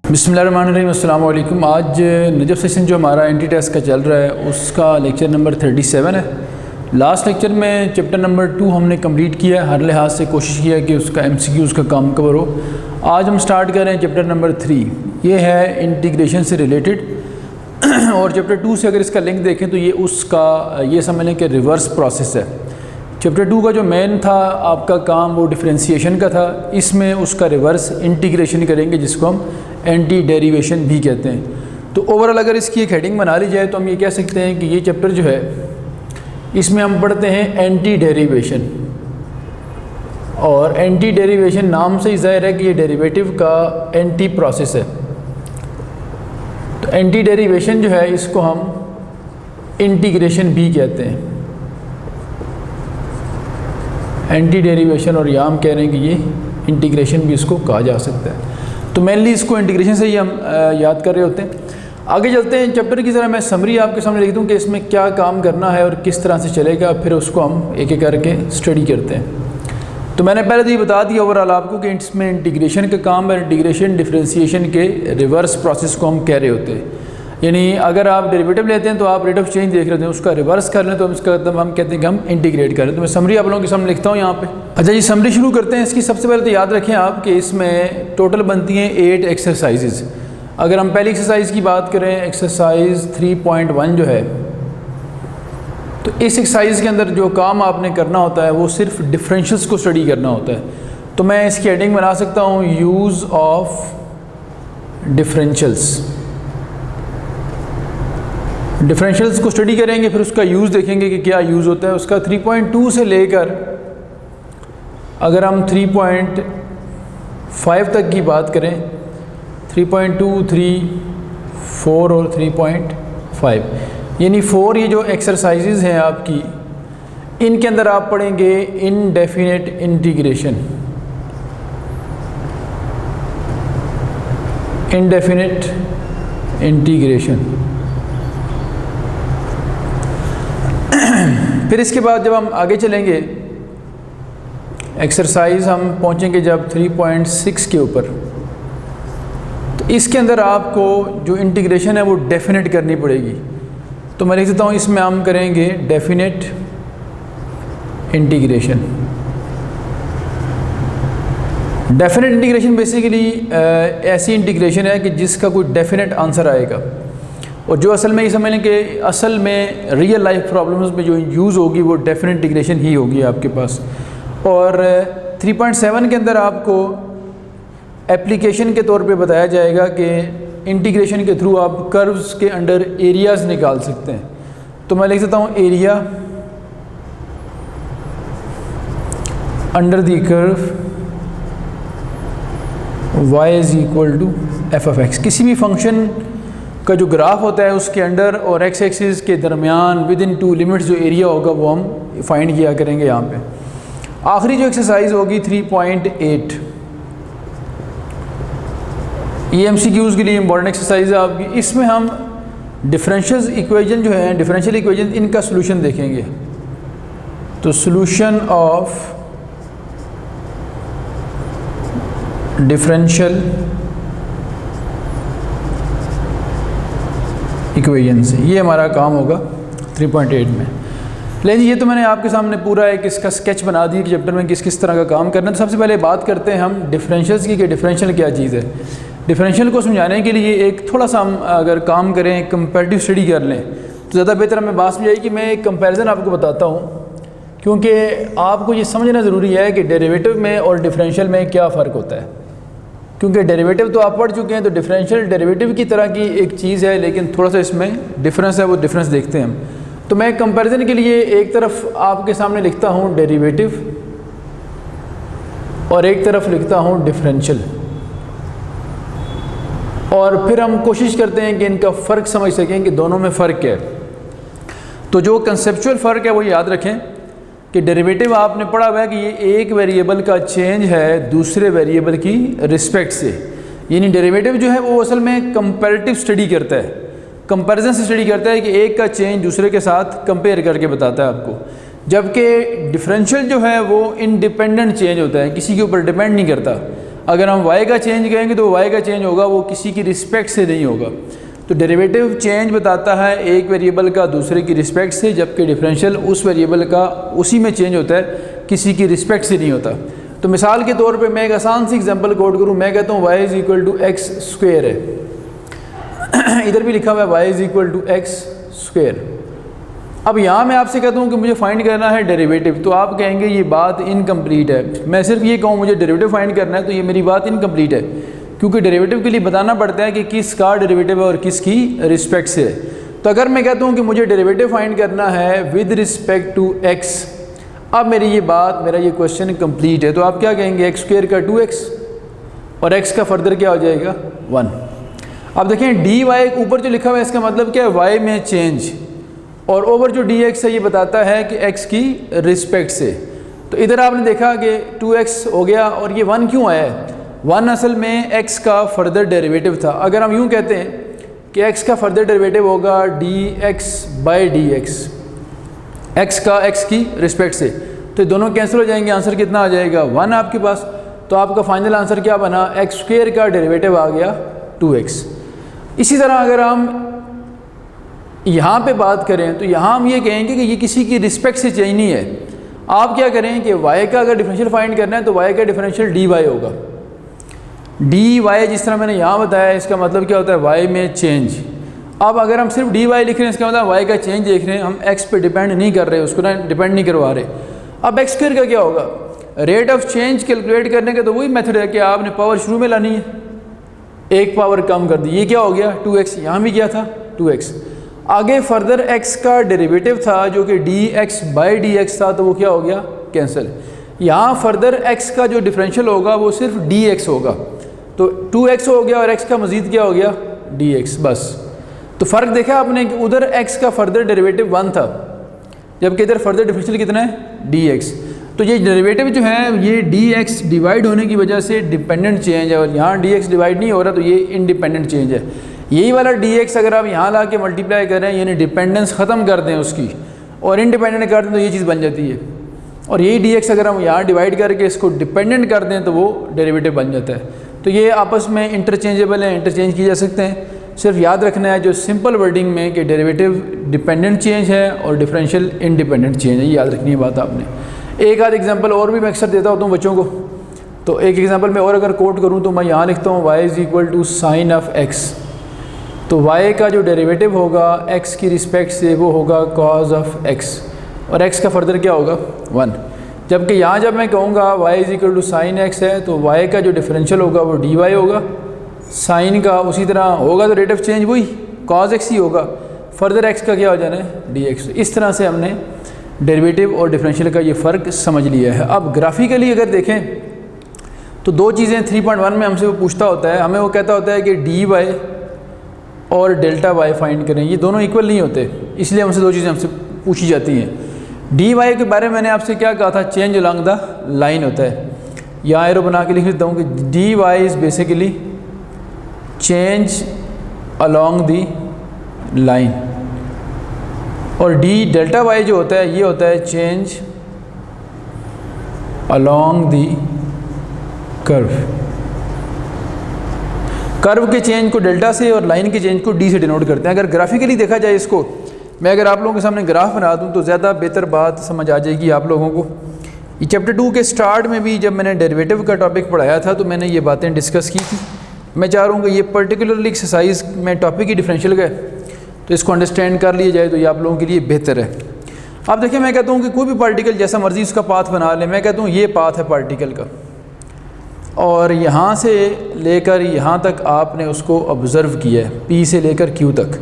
बिस्मिल्लाहिर्रहमानिर्रहीम, अस्सलाम वालेकुम। आज नजफ सेशन जो हमारा एंटी टेस्ट का चल रहा है उसका लेक्चर नंबर 37 है। लास्ट लेक्चर में चैप्टर नंबर 2 हमने कंप्लीट किया है। हर लिहाज से कोशिश किया है कि उसका MCQs का काम कवर हो। आज हम स्टार्ट कर रहे हैं चैप्टर नंबर 3, ये है इंटीग्रेशन से रिलेटेड। और चैप्टर 2 से अगर इसका लिंक देखें तो ये उसका ये समझ लें कि रिवर्स प्रोसेस है। चैप्टर 2 का जो मेन था आपका काम वो डिफरेंशिएशन का था, इसमें उसका रिवर्स इंटीग्रेशन करेंगे जिसको हम एंटी डेरिवेशन भी कहते हैं। तो ओवरऑल अगर इसकी एक हेडिंग बना ली जाए तो हम ये कह सकते हैं कि ये चैप्टर जो है इसमें हम पढ़ते हैं एंटी डेरिवेशन। और एंटी डेरिवेशन नाम से ही ज़ाहिर है कि ये डेरिवेटिव का एंटी प्रोसेस है। तो एंटी डेरिवेशन जो है इसको हम इंटीग्रेशन भी कहते हैं। एंटी डेरिवेशन और या हम कह रहे हैं कि ये इंटीग्रेशन भी इसको कहा जा सकता है। तो मेनली इसको इंटीग्रेशन से ही हम याद कर रहे होते हैं। आगे चलते हैं चैप्टर की तरह। मैं समरी आपके सामने लिख दूं कि इसमें क्या काम करना है और किस तरह से चलेगा, फिर उसको हम एक एक करके स्टडी करते हैं। तो मैंने पहले तो ये बता दिया ओवरऑल आपको कि इसमें इंटीग्रेशन का काम है। इंटीग्रेशन डिफरेंशिएशन के रिवर्स प्रोसेस को हम कह रहे होते हैं। यानी अगर आप डेरिवेटिव लेते हैं तो आप रेट ऑफ चेंज देख रहे हैं, उसका रिवर्स कर लें तो हम इसका मतलब हम कहते हैं कि हम इंटीग्रेट करें। तो मैं समरी आप लोगों के सामने लिखता हूँ यहाँ पे। अच्छा जी, समरी शुरू करते हैं इसकी। सबसे पहले तो याद रखें आप कि इसमें टोटल बनती हैं 8 एक्सरसाइजेज। अगर हम पहली एक्सरसाइज की बात करें, एक्सरसाइज 3.1 जो है, तो इस एक्सरसाइज के अंदर जो काम आपने करना होता है वो सिर्फ डिफरेंशियल्स को स्टडी करना होता है। तो मैं इसकी हेडिंग बना सकता हूँ यूज़ ऑफ डिफरेंशियल्स। डिफरेंशियल्स को स्टडी करेंगे, फिर उसका यूज़ देखेंगे कि क्या यूज़ होता है उसका। 3.2 से लेकर अगर हम 3.5 तक की बात करें, 3.2, 3, 4 और 3.5, यानी 4 ये जो एक्सरसाइजेज हैं आपकी, इनके अंदर आप पढ़ेंगे इनडेफिनेट इंटीग्रेशन। Indefinite integration. फिर इसके बाद जब हम आगे चलेंगे एक्सरसाइज हम पहुंचेंगे जब 3.6 के ऊपर, तो इसके अंदर आपको जो इंटीग्रेशन है वो डेफिनेट करनी पड़ेगी। तो मैं लिख देता हूँ इसमें हम करेंगे definite integration. Definite integration basically ऐसी इंटीग्रेशन है कि जिसका कोई डेफिनेट आंसर आएगा, और जो असल में ये समझ लें कि असल में रियल लाइफ प्रॉब्लम्स में जो यूज़ होगी वो डेफिनेट इंटीग्रेशन ही होगी आपके पास। और 3.7 के अंदर आपको एप्लीकेशन के तौर पे बताया जाएगा कि इंटीग्रेशन के थ्रू आप कर्व्स के अंडर एरियाज़ निकाल सकते हैं। तो मैं लिख देता हूँ area under the curve y is equal to f(x). किसी भी फंक्शन का जो ग्राफ होता है उसके अंडर और x एक्सिस के दरमियान विद इन 2 लिमिट्स जो एरिया होगा वो हम फाइंड किया करेंगे यहाँ पे। आखिरी जो एक्सरसाइज होगी 3.8, ये MCQs के लिए इम्पॉर्टेंट एक्सरसाइज है आपकी। इसमें हम डिफरेंशियल इक्वेशन जो है, डिफरेंशियल इक्वेशन, इनका सोल्यूशन देखेंगे। तो सोल्यूशन ऑफ डिफरेंशियल इक्वेशंस, ये हमारा काम होगा 3.8 में। लेकिन ये तो मैंने आपके सामने पूरा एक इसका स्केच बना दिया कि चैप्टर में किस किस तरह का काम करना है। तो सबसे पहले बात करते हैं हम डिफरेंशियल्स की कि डिफरेंशियल क्या चीज़ है। डिफरेंशियल को समझाने के लिए एक थोड़ा सा हम अगर काम करें, कंपैरेटिव स्टडी कर लें तो ज़्यादा बेहतर हमें बात समझ आएगी। मैं एक कंपैरिजन आपको बताता हूँ, क्योंकि आपको ये समझना ज़रूरी है कि डेरिवेटिव में और डिफरेंशियल में क्या फ़र्क होता है। क्योंकि डेरिवेटिव तो आप पढ़ चुके हैं, तो डिफरेंशियल डेरिवेटिव की तरह की एक चीज़ है, लेकिन थोड़ा सा इसमें डिफरेंस है, वो डिफरेंस देखते हैं हम। तो मैं कंपैरिजन के लिए एक तरफ आपके सामने लिखता हूँ डेरिवेटिव और एक तरफ लिखता हूँ डिफरेंशियल, और फिर हम कोशिश करते हैं कि इनका फ़र्क समझ सकें कि दोनों में फ़र्क क्या है। तो जो कंसेप्चुअल फ़र्क है वो याद रखें कि डेरिवेटिव आपने पढ़ा हुआ है कि ये एक वेरिएबल का चेंज है दूसरे वेरिएबल की रिस्पेक्ट से। यानी डेरिवेटिव जो है वो असल में कंपैरेटिव स्टडी करता है, कंपैरिजन से स्टडी करता है कि एक का चेंज दूसरे के साथ कंपेयर करके बताता है आपको, जबकि डिफरेंशियल जो है वो इंडिपेंडेंट चेंज होता है, किसी के ऊपर डिपेंड नहीं करता। अगर हम y का चेंज कहेंगे तो y का चेंज होगा वो किसी की रिस्पेक्ट से नहीं होगा। तो डेरिवेटिव चेंज बताता है एक वेरिएबल का दूसरे की रिस्पेक्ट से, जबकि डिफरेंशियल उस वेरिएबल का उसी में चेंज होता है, किसी की रिस्पेक्ट से नहीं होता। तो मिसाल के तौर पे मैं एक आसान सी एग्जांपल कोट करूँ, मैं कहता हूँ y is equal to x square है इधर भी लिखा हुआ है y is equal to x square. अब यहाँ मैं आपसे कहता हूँ कि मुझे फाइंड करना है डेरिवेटिव, तो आप कहेंगे ये बात इनकम्प्लीट है। मैं सिर्फ ये कहूँ मुझे डेरिवेटिव फाइंड करना है तो ये मेरी बात इनकम्प्लीट है, क्योंकि डेरिवेटिव के लिए बताना पड़ता है कि किस का डेरिवेटिव है और किसकी रिस्पेक्ट से है। तो अगर मैं कहता हूँ कि मुझे डेरिवेटिव फाइंड करना है विद रिस्पेक्ट टू एक्स, अब मेरी ये बात, मेरा ये क्वेश्चन कंप्लीट है। तो आप क्या कहेंगे, एक्स स्क्वेयर का 2x और x का फर्दर क्या हो जाएगा 1। अब देखें डी वाई ऊपर जो लिखा हुआ है इसका मतलब क्या है, y में चेंज, और ओवर जो dx है ये बताता है कि x की रिस्पेक्ट से। तो इधर आपने देखा कि 2x हो गया और ये 1 क्यों आया है, 1 असल में x का फर्दर डेरिवेटिव था। अगर हम यूँ कहते हैं कि x का फर्दर डेरिवेटिव होगा dx बाई dx, x का x की रिस्पेक्ट से, तो दोनों कैंसिल हो जाएंगे, आंसर कितना आ जाएगा 1 आपके पास। तो आपका फाइनल आंसर क्या बना, एक्स स्क्वेयर का डेरिवेटिव आ गया 2x। इसी तरह अगर हम यहाँ पे बात करें तो यहाँ हम ये कहेंगे कि ये किसी की रिस्पेक्ट से चेंज नहीं है। आप क्या करें कि y का अगर डिफरेंशियल फाइंड करना है तो y का डिफरेंशियल dy होगा। dy जिस तरह मैंने यहाँ बताया इसका मतलब क्या होता है, y में चेंज। अब अगर हम सिर्फ dy लिख रहे हैं इसका मतलब y का चेंज देख रहे हैं, हम x पे डिपेंड नहीं कर रहे, उसको ना डिपेंड नहीं करवा रहे। अब एक्स स्क्वायर का क्या होगा, रेट ऑफ चेंज कैलकुलेट करने का तो वही मेथड है कि आपने पावर शुरू में लानी है, एक पावर कम कर दी, ये क्या हो गया 2x, यहाँ भी क्या था 2x। आगे फर्दर x का डेरिवेटिव था जो कि dx बाई dx था, तो वो क्या हो गया कैंसिल। यहाँ फर्दर x का जो डिफरेंशियल होगा वो सिर्फ dx होगा, तो 2x हो गया और x का मज़ीद क्या हो गया dx, बस। तो फ़र्क देखा आपने कि उधर x का फर्दर डेरिवेटिव 1 था, जबकि इधर फर्दर डिफरेंशियल कितना है dx। तो ये डेरिवेटिव जो है ये dx डिवाइड होने की वजह से डिपेंडेंट चेंज है, और यहाँ dx डिवाइड नहीं हो रहा तो ये इंडिपेंडेंट चेंज है। यही वाला dx अगर आप यहाँ ला के मल्टीप्लाई करें, यानी डिपेंडेंस ख़त्म कर दें उसकी और इंडिपेंडेंट कर दें तो ये चीज़ बन जाती है, और यही dx अगर हम यहाँ डिवाइड करके इसको डिपेंडेंट कर दें तो वो डेरिवेटिव बन जाता है। तो ये आपस में इंटरचेंजेबल है, इंटरचेंज किए जा सकते हैं। सिर्फ याद रखना है जो सिंपल वर्डिंग में कि डेरिवेटिव डिपेंडेंट चेंज है और डिफरेंशियल इंडिपेंडेंट चेंज है, ये याद रखनी है बात आपने। एक आध एग्जांपल और भी मैं अक्सर देता होता हूँ बच्चों को, तो एक एग्जांपल मैं और अगर कोट करूँ तो मैं यहाँ लिखता हूँ y is equal to sine of x। तो y का जो डेरिवेटिव होगा x की रिस्पेक्ट से वो होगा कॉज ऑफ x, और x का फर्दर क्या होगा 1। जबकि यहाँ जब मैं कहूँगा y is equal to sine x है तो y का जो डिफरेंशियल होगा वो dy होगा, साइन का उसी तरह होगा तो रेट ऑफ चेंज वही कॉज x ही होगा, फर्दर x का क्या हो जाना है dx। इस तरह से हमने डेरिवेटिव और डिफरेंशियल का ये फ़र्क समझ लिया है। अब ग्राफिकली अगर देखें तो दो चीज़ें 3.1 में हमसे वो पूछता होता है, हमें वो कहता होता है कि dy और डेल्टा y फाइंड करें, ये दोनों इक्वल नहीं होते, इसलिए हमसे दो चीज़ें हमसे पूछी जाती हैं। dy के बारे में मैंने आपसे क्या कहा था, चेंज अलॉन्ग द लाइन होता है। यहाँ एरो बना के लिख देता हूँ कि dy is basically change along the line, और डेल्टा y जो होता है ये होता है change along the curve. Curve के चेंज को डेल्टा से और लाइन के चेंज को डी से डिनोट करते हैं। अगर ग्राफिकली देखा जाए इसको, मैं अगर आप लोगों के सामने ग्राफ बना दूं तो ज़्यादा बेहतर बात समझ आ जाएगी आप लोगों को। ये चैप्टर 2 के स्टार्ट में भी जब मैंने डेरिवेटिव का टॉपिक पढ़ाया था तो मैंने ये बातें डिस्कस की थी। मैं चाह रहा हूँ कि ये पर्टिकुलरली एक्सरसाइज में टॉपिक ही डिफरेंशियल का है, तो इसको अंडरस्टैंड कर लिया जाए तो ये आप लोगों के लिए बेहतर है। अब देखिए मैं कहता हूँ कि कोई भी पार्टिकल जैसा मर्जी उसका पाथ बना ले, मैं कहता हूँ ये पाथ है पार्टिकल का, और यहाँ से लेकर यहाँ तक आपने उसको ऑब्ज़र्व किया है, P से लेकर Q तक।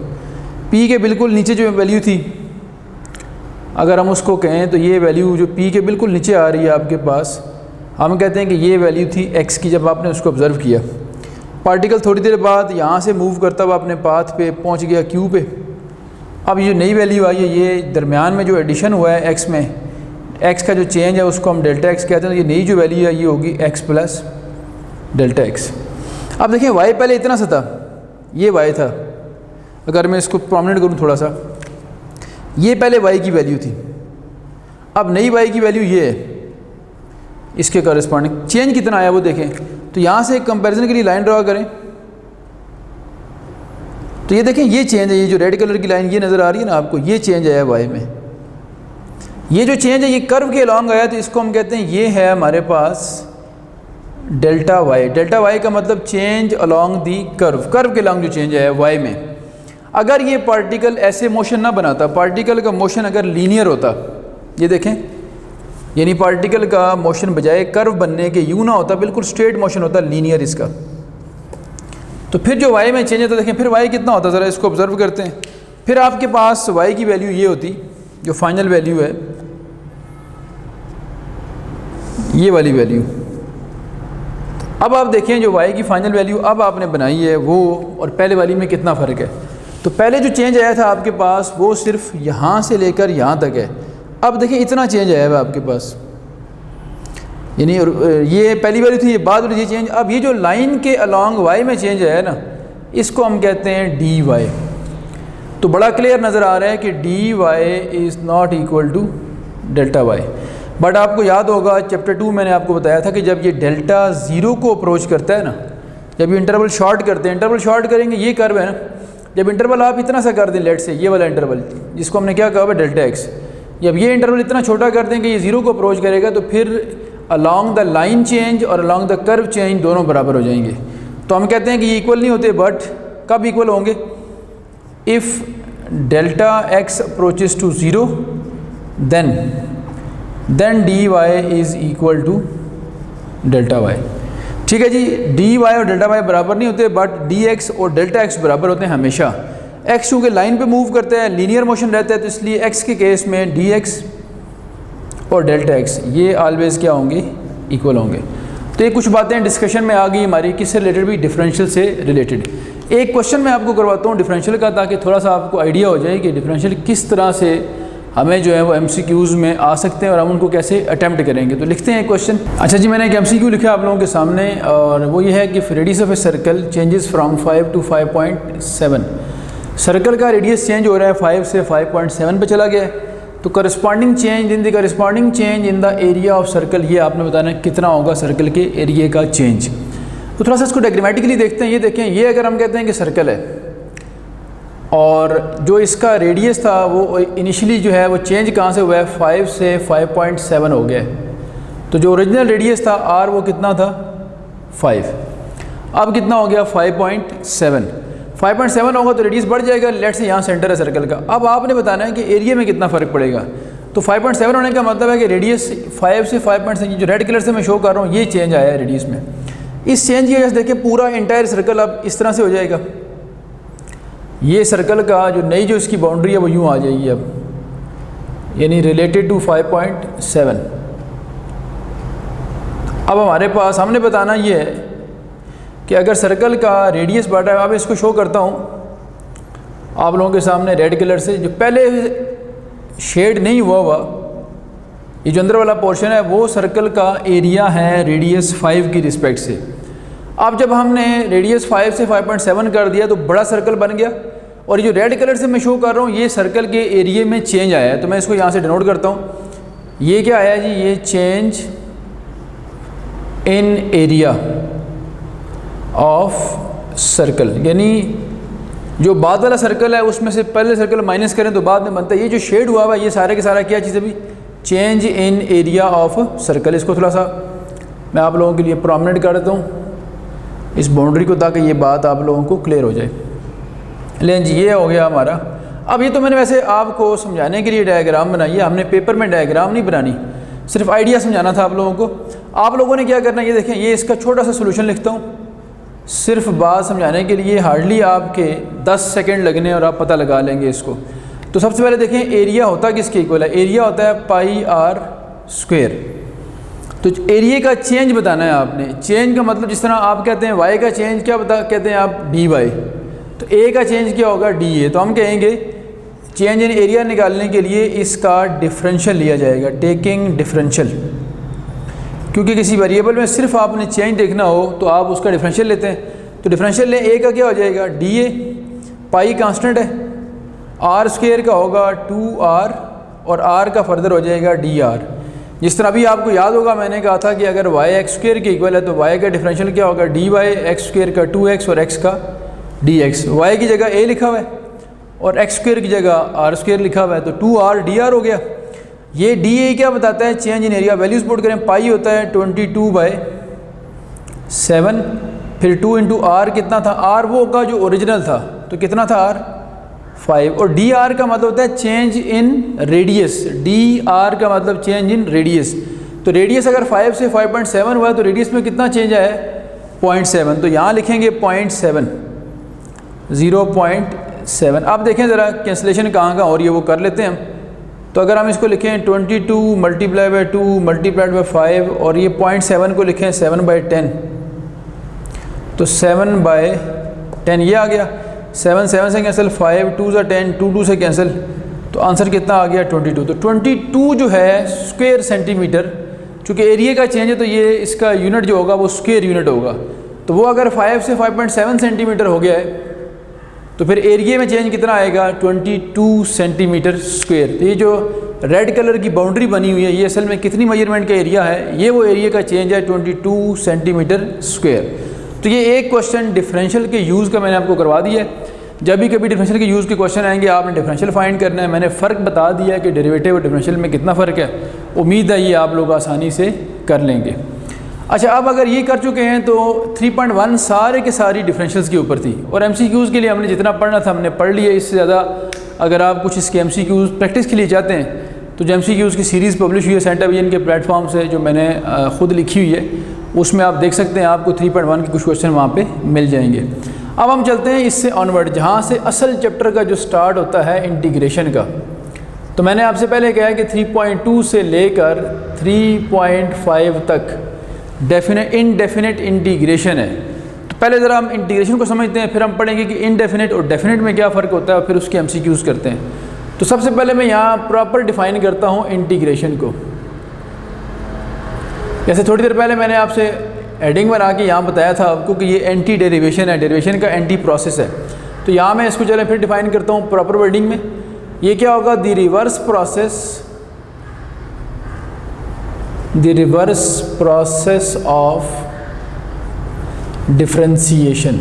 P के बिल्कुल नीचे जो वैल्यू थी, अगर हम उसको कहें तो ये वैल्यू जो P के बिल्कुल नीचे आ रही है आपके पास, हम कहते हैं कि ये वैल्यू थी x की जब आपने उसको ऑब्ज़र्व किया। पार्टिकल थोड़ी देर बाद यहाँ से मूव करता हुआ अपने पाथ पे पहुँच गया Q पे। अब ये नई वैल्यू आई है, ये दरमियान में जो एडिशन हुआ है x में, x का जो चेंज है उसको हम डेल्टा x कहते हैं। तो ये नई जो वैल्यू है ये होगी x प्लस डेल्टा x। अब देखें y पहले इतना सा था, ये y था, अगर मैं इसको प्रोमिनेंट करूँ थोड़ा सा, ये पहले y की वैल्यू थी, अब नई y की वैल्यू ये है, इसके कॉरेस्पॉन्डिंग चेंज कितना आया वो देखें। तो यहाँ से एक कंपैरिजन के लिए लाइन ड्रा करें, तो ये देखें ये चेंज है, ये जो रेड कलर की लाइन ये नज़र आ रही है ना आपको, ये चेंज आया y में। ये जो चेंज है ये कर्व के अलॉन्ग आया, तो इसको हम कहते हैं ये है हमारे पास डेल्टा y। डेल्टा y का मतलब change along the curve, curve के अलॉन्ग जो चेंज आया y में। अगर ये पार्टिकल ऐसे मोशन ना बनाता, पार्टिकल का मोशन अगर लीनियर होता, ये देखें, यानी पार्टिकल का मोशन बजाय कर्व बनने के यूँ ना होता, बिल्कुल स्ट्रेट मोशन होता, लीनियर इसका, तो फिर जो y में चेंज होता, देखें फिर y कितना होता, ज़रा इसको ऑब्ज़र्व करते हैं। फिर आपके पास y की वैल्यू ये होती, जो फाइनल वैल्यू है, ये वाली वैल्यू। अब आप देखें जो y की फाइनल वैल्यू अब आपने बनाई है वो और पहले वाली में कितना फ़र्क है। तो पहले जो चेंज आया था आपके पास वो सिर्फ यहाँ से लेकर यहाँ तक है, अब देखें इतना चेंज आया है आपके पास, यानी ये पहली वैल्यू थी, ये बाद वाली चेंज। अब ये जो लाइन के अलॉन्ग y में चेंज आया है ना, इसको हम कहते हैं dy। तो बड़ा क्लियर नज़र आ रहा है कि dy is not equal to delta y। But आपको याद होगा चैप्टर 2 मैंने आपको बताया था कि जब ये डेल्टा 0 को अप्रोच करता है ना, जब ये इंटरवल शॉर्ट करते हैं, इंटरवल शॉर्ट करेंगे, ये कर्व है ना, जब इंटरवल आप इतना सा कर दें, लेट से ये वाला इंटरवल जिसको हमने क्या कहा है डेल्टा x, जब ये इंटरवल इतना छोटा कर दें कि ये 0 को अप्रोच करेगा, तो फिर अलॉन्ग द लाइन चेंज और अलॉन्ग द कर्व चेंज दोनों बराबर हो जाएंगे। तो हम कहते हैं कि ये इक्वल नहीं होते, बट कब इक्वल होंगे, if delta x approaches to 0 then dy is equal to delta y। ठीक है जी, dy और डेल्टा y बराबर नहीं होते, बट dx और डेल्टा x बराबर होते हैं हमेशा। x चूँकि लाइन पे मूव करता है, लीनियर मोशन रहता है, तो इसलिए x के केस में dx और डेल्टा x ये ऑलवेज़ क्या होंगे, इक्वल होंगे। तो ये कुछ बातें डिस्कशन में आ गई हमारी, किससे रिलेटेड भी, डिफरेंशियल से रिलेटेड। एक क्वेश्चन मैं आपको करवाता हूँ डिफरेंशियल का, ताकि थोड़ा सा आपको आइडिया हो जाए कि डिफरेंशियल किस तरह से हमें जो है वो MCQs में आ सकते हैं और हम उनको कैसे अटैम्प्ट करेंगे। तो लिखते हैं क्वेश्चन। अच्छा जी, मैंने एक MCQ लिखा आप लोगों के सामने, और वो ये है कि radius of a circle changes from 5 to 5.7। Circle का रेडियस चेंज हो रहा है 5 से 5.7 पे चला गया है, तो corresponding change in the area of circle, ये आपने बताना है कितना होगा सर्कल के एरिया का चेंज। तो थोड़ा सा इसको डायग्रामेटिकली देखते हैं। ये देखें, ये अगर हम कहते हैं कि सर्कल है और जो इसका रेडियस था वो इनिशियली जो है वो चेंज कहाँ से हुआ है, 5 से 5.7 हो गया है। तो जो ओरिजिनल रेडियस था r वो कितना था, 5, अब कितना हो गया 5.7 होगा, तो रेडियस बढ़ जाएगा। लेट से यहाँ सेंटर है सर्कल का। अब आपने बताना है कि एरिया में कितना फ़र्क पड़ेगा। तो 5.7 होने का मतलब है कि रेडियस 5 से 5.7, जो रेड कलर से मैं शो कर रहा हूँ, ये चेंज आया है रेडियस में। इस चेंज की वजह से देखिए पूरा इंटायर सर्कल अब इस तरह से हो जाएगा। ये सर्कल का जो नई जो इसकी बाउंड्री है वो यूँ आ जाएगी अब, यानी रिलेटेड टू 5.7। अब हमारे पास हमने बताना ये है कि अगर सर्कल का रेडियस बढ़ रहा है, अब इसको शो करता हूँ आप लोगों के सामने रेड कलर से, जो पहले शेड नहीं हुआ ये जो अंदर वाला पोर्शन है वो सर्कल का एरिया है रेडियस 5 की रिस्पेक्ट से। अब जब हमने रेडियस 5 से 5.7 कर दिया तो बड़ा सर्कल बन गया, और ये जो रेड कलर से मैं शो कर रहा हूँ ये सर्कल के एरिया में चेंज आया है। तो मैं इसको यहाँ से डिनोट करता हूँ, ये क्या आया जी, ये change in area of circle, यानी जो बाद वाला सर्कल है उसमें से पहले सर्कल माइनस करें तो बाद में बनता है। ये जो शेड हुआ हुआ ये सारे के सारा क्या चीज़ अभी, change in area of circle. इसको थोड़ा सा मैं आप लोगों के लिए प्रोमिनेंट कर देता हूँ इस बाउंड्री को, ताकि ये बात आप लोगों को क्लियर हो जाए। लें जी, ये हो गया हमारा। अब ये तो मैंने वैसे आपको समझाने के लिए डायग्राम बनाई है, हमने पेपर में डायग्राम नहीं बनानी, सिर्फ आइडिया समझाना था आप लोगों को। आप लोगों ने क्या करना है, ये देखें, ये इसका छोटा सा सोल्यूशन लिखता हूँ सिर्फ बात समझाने के लिए। हार्डली आपके 10 सेकेंड लगने और आप पता लगा लेंगे इसको। तो सबसे पहले देखें एरिया होता किसके इक्वल है, एरिया होता है πr²। तो एरिया का चेंज बताना है आपने। चेंज का मतलब जिस तरह आप कहते हैं y का चेंज क्या कहते हैं आप, dy, तो a का चेंज क्या होगा, dA। तो हम कहेंगे चेंज इन एरिया निकालने के लिए इसका डिफरेंशियल लिया जाएगा, टेकिंग डिफरेंशियल। क्योंकि किसी वेरिएबल में सिर्फ आपने चेंज देखना हो तो आप उसका डिफरेंशियल लेते हैं। तो डिफरेंशियल लें, ए का क्या हो जाएगा डी ए, पाई कांस्टेंट है, आर स्क्वायर का होगा 2r और r का फर्दर हो जाएगा dr। जिस तरह अभी आपको याद होगा मैंने कहा था कि अगर y एक्स स्क्वायर के इक्वल है तो y का डिफरेंशियल क्या होगा dy एक्स स्क्वायर का 2x और x का dx। y की जगह a लिखा हुआ है और एक्स स्क्वायर की जगह r स्क्वायर लिखा हुआ है तो 2r dr हो गया। ये dA क्या बताता है, change in area. Values put करें, पाई होता है 22/7, फिर 2 इंटू आर कितना था, r वो का जो ओरिजिनल था तो कितना था r 5, और dr का मतलब होता है चेंज इन रेडियस। dr का मतलब चेंज इन रेडियस। तो रेडियस अगर 5 से 5.7 हुआ है तो रेडियस में कितना चेंज आया है 0.7, तो यहाँ लिखेंगे 0.7, 0.7। अब देखें ज़रा कैंसलेशन कहाँ कहाँ हो रही है वो कर लेते हैं हम। तो अगर हम इसको लिखें 22 मल्टीप्लाई बाई 2 मल्टीप्लाइड बाई 5 और ये 0.7 को लिखें 7/10, तो 7/10 ये आ गया। 7 7 से कैंसिल, 5 2 से 10, 2 2 से कैंसिल, तो आंसर कितना आ गया 22। तो 22 जो है स्क्वायर सेंटीमीटर, चूँकि एरिया का चेंज है तो ये इसका यूनिट जो होगा वो स्क्वायर यूनिट होगा। तो वो अगर 5 से 5.7 सेंटीमीटर हो गया है तो फिर एरिया में चेंज कितना आएगा 22 सेंटीमीटर स्क्वायर। तो ये जो रेड कलर की बाउंड्री बनी हुई है ये असल में कितनी मेजरमेंट का एरिया है, ये वो एरिया का चेंज है 22 सेंटीमीटर स्क्वायर। तो ये एक क्वेश्चन डिफरेंशियल के यूज़ का मैंने आपको करवा दिया है। जब भी कभी डिफरेंशियल के यूज़ के क्वेश्चन आएंगे आपने डिफरेंशियल फाइंड करना है। मैंने फ़र्क बता दिया है कि डेरिवेटिव और डिफरेंशियल में कितना फ़र्क है। उम्मीद है ये आप लोग आसानी से कर लेंगे। अच्छा, अब अगर ये कर चुके हैं तो 3.1 सारे के सारी डिफरेंशियल्स के ऊपर थी और MCQs के लिए हमने जितना पढ़ना था हमने पढ़ लिया। इससे ज़्यादा अगर आप कुछ इसके MCQs प्रैक्टिस के लिए चाहते हैं तो जो MCQs की सीरीज़ पब्लिश हुई है सेंटर विजन के प्लेटफॉर्म से, जो मैंने ख़ुद लिखी हुई है, उसमें आप देख सकते हैं आपको 3.1 के कुछ क्वेश्चन वहाँ पे मिल जाएंगे। अब हम चलते हैं इससे ऑनवर्ड, जहाँ से असल चैप्टर का जो स्टार्ट होता है इंटीग्रेशन का। तो मैंने आपसे पहले कहा है कि 3.2 से लेकर 3.5 तक इनडेफिनेट इंटीग्रेशन है। तो पहले ज़रा हम इंटीग्रेशन को समझते हैं, फिर हम पढ़ेंगे कि इनडेफिनेट और डेफिनेट में क्या फ़र्क होता है और फिर उसके MCQs करते हैं। तो सबसे पहले मैं यहाँ प्रॉपर डिफ़ाइन करता हूँ इंटीग्रेशन को। जैसे थोड़ी देर पहले मैंने आपसे हेडिंग बना के यहाँ बताया था आपको कि ये एंटी डेरिवेशन है, डेरिवेशन का एंटी प्रोसेस है। तो यहाँ मैं इसको चलें फिर डिफ़ाइन करता हूँ प्रॉपर वर्डिंग में। ये क्या होगा, the reverse process of differentiation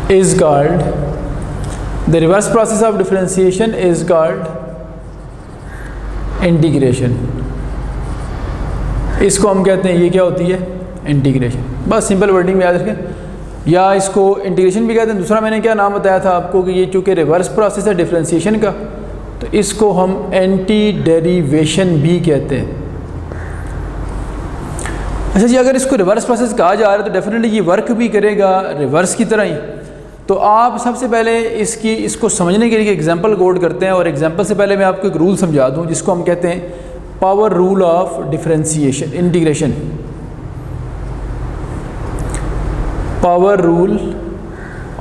is called, the reverse process of differentiation is called integration. इसको हम कहते हैं, ये क्या होती है इंटीग्रेशन। बस सिंपल वर्डिंग में याद रखें, या इसको इंटीग्रेशन भी कहते हैं। दूसरा मैंने क्या नाम बताया था आपको कि ये चूँकि रिवर्स प्रोसेस है डिफरेंशिएशन का तो इसको हम एंटी डेरिवेशन भी कहते हैं। अच्छा जी, अगर इसको रिवर्स प्रोसेस कहा जा रहा है तो डेफिनेटली ये वर्क भी करेगा रिवर्स की तरह ही। तो आप सबसे पहले इसको समझने के लिए एग्जांपल कोड करते हैं, और एग्जांपल से पहले मैं आपको एक रूल समझा दूं जिसको हम कहते हैं power rule of differentiation, integration. Power rule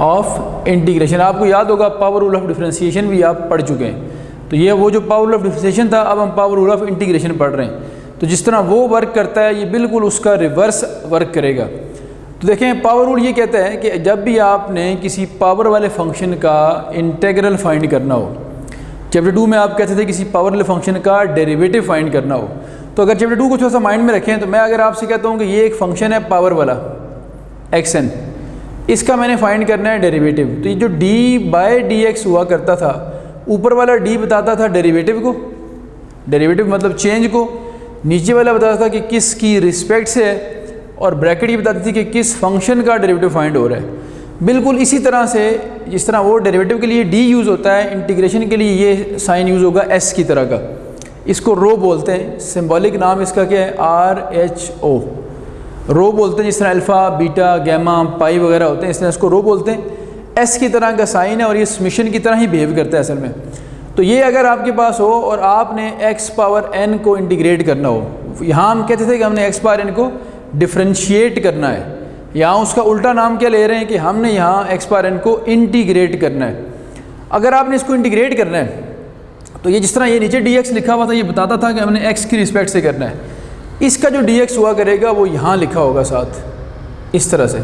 of integration, आपको याद होगा पावर रूल ऑफ डिफरेंशिएशन भी आप पढ़ चुके हैं। तो ये वो जो पावर रूल ऑफ डिफरेंशिएशन था, अब हम पावर रूल ऑफ इंटीग्रेशन पढ़ रहे हैं। तो जिस तरह वो वर्क करता है ये बिल्कुल उसका रिवर्स वर्क करेगा। तो देखें, पावर रूल ये कहता है कि जब भी आपने किसी पावर वाले फंक्शन का इंटेग्रल फाइंड करना हो, चैप्टर 2 में आप कहते थे किसी पावर वाले फंक्शन का डेरिवेटिव फाइंड करना हो, तो अगर चैप्टर 2 को थोड़ा सा माइंड में रखें तो मैं अगर आपसे कहता हूँ कि ये एक फंक्शन है पावर वाला xn, इसका मैंने फाइंड करना है डेरिवेटिव। तो ये जो d/dx हुआ करता था, ऊपर वाला d बताता था डेरिवेटिव को, डेरिवेटिव मतलब चेंज को, नीचे वाला बताता था कि किस की रिस्पेक्ट से है, और ब्रैकेट ये बताती थी कि किस फंक्शन का डेरिवेटिव फाइंड हो रहा है। बिल्कुल इसी तरह से जिस तरह वो डेरिवेटिव के लिए d यूज़ होता है, इंटीग्रेशन के लिए ये साइन यूज़ होगा s की तरह का। इसको रो बोलते हैं, सिंबॉलिक नाम इसका क्या है RHO, रो बोलते हैं। जिस तरह अल्फ़ा, बीटा, गैमा, पाई वगैरह होते हैं, इस तरह इसको रो बोलते हैं। s की तरह का साइन है और ये समेशन की तरह ही बिहेव करता है असल में। तो ये अगर आपके पास हो और आपने x पावर n को इंटीग्रेट करना हो, यहाँ हम कहते थे कि हमने x पावर n को डिफरेंशिएट करना है, यहाँ उसका उल्टा नाम क्या ले रहे हैं कि हमने यहाँ x पावर n को इंटीग्रेट करना है। अगर आपने इसको इंटीग्रेट करना है तो ये जिस तरह ये नीचे dx लिखा हुआ था ये बताता था कि हमने x की रिस्पेक्ट से करना है। इसका जो dx हुआ करेगा वो यहाँ लिखा होगा साथ, इस तरह से,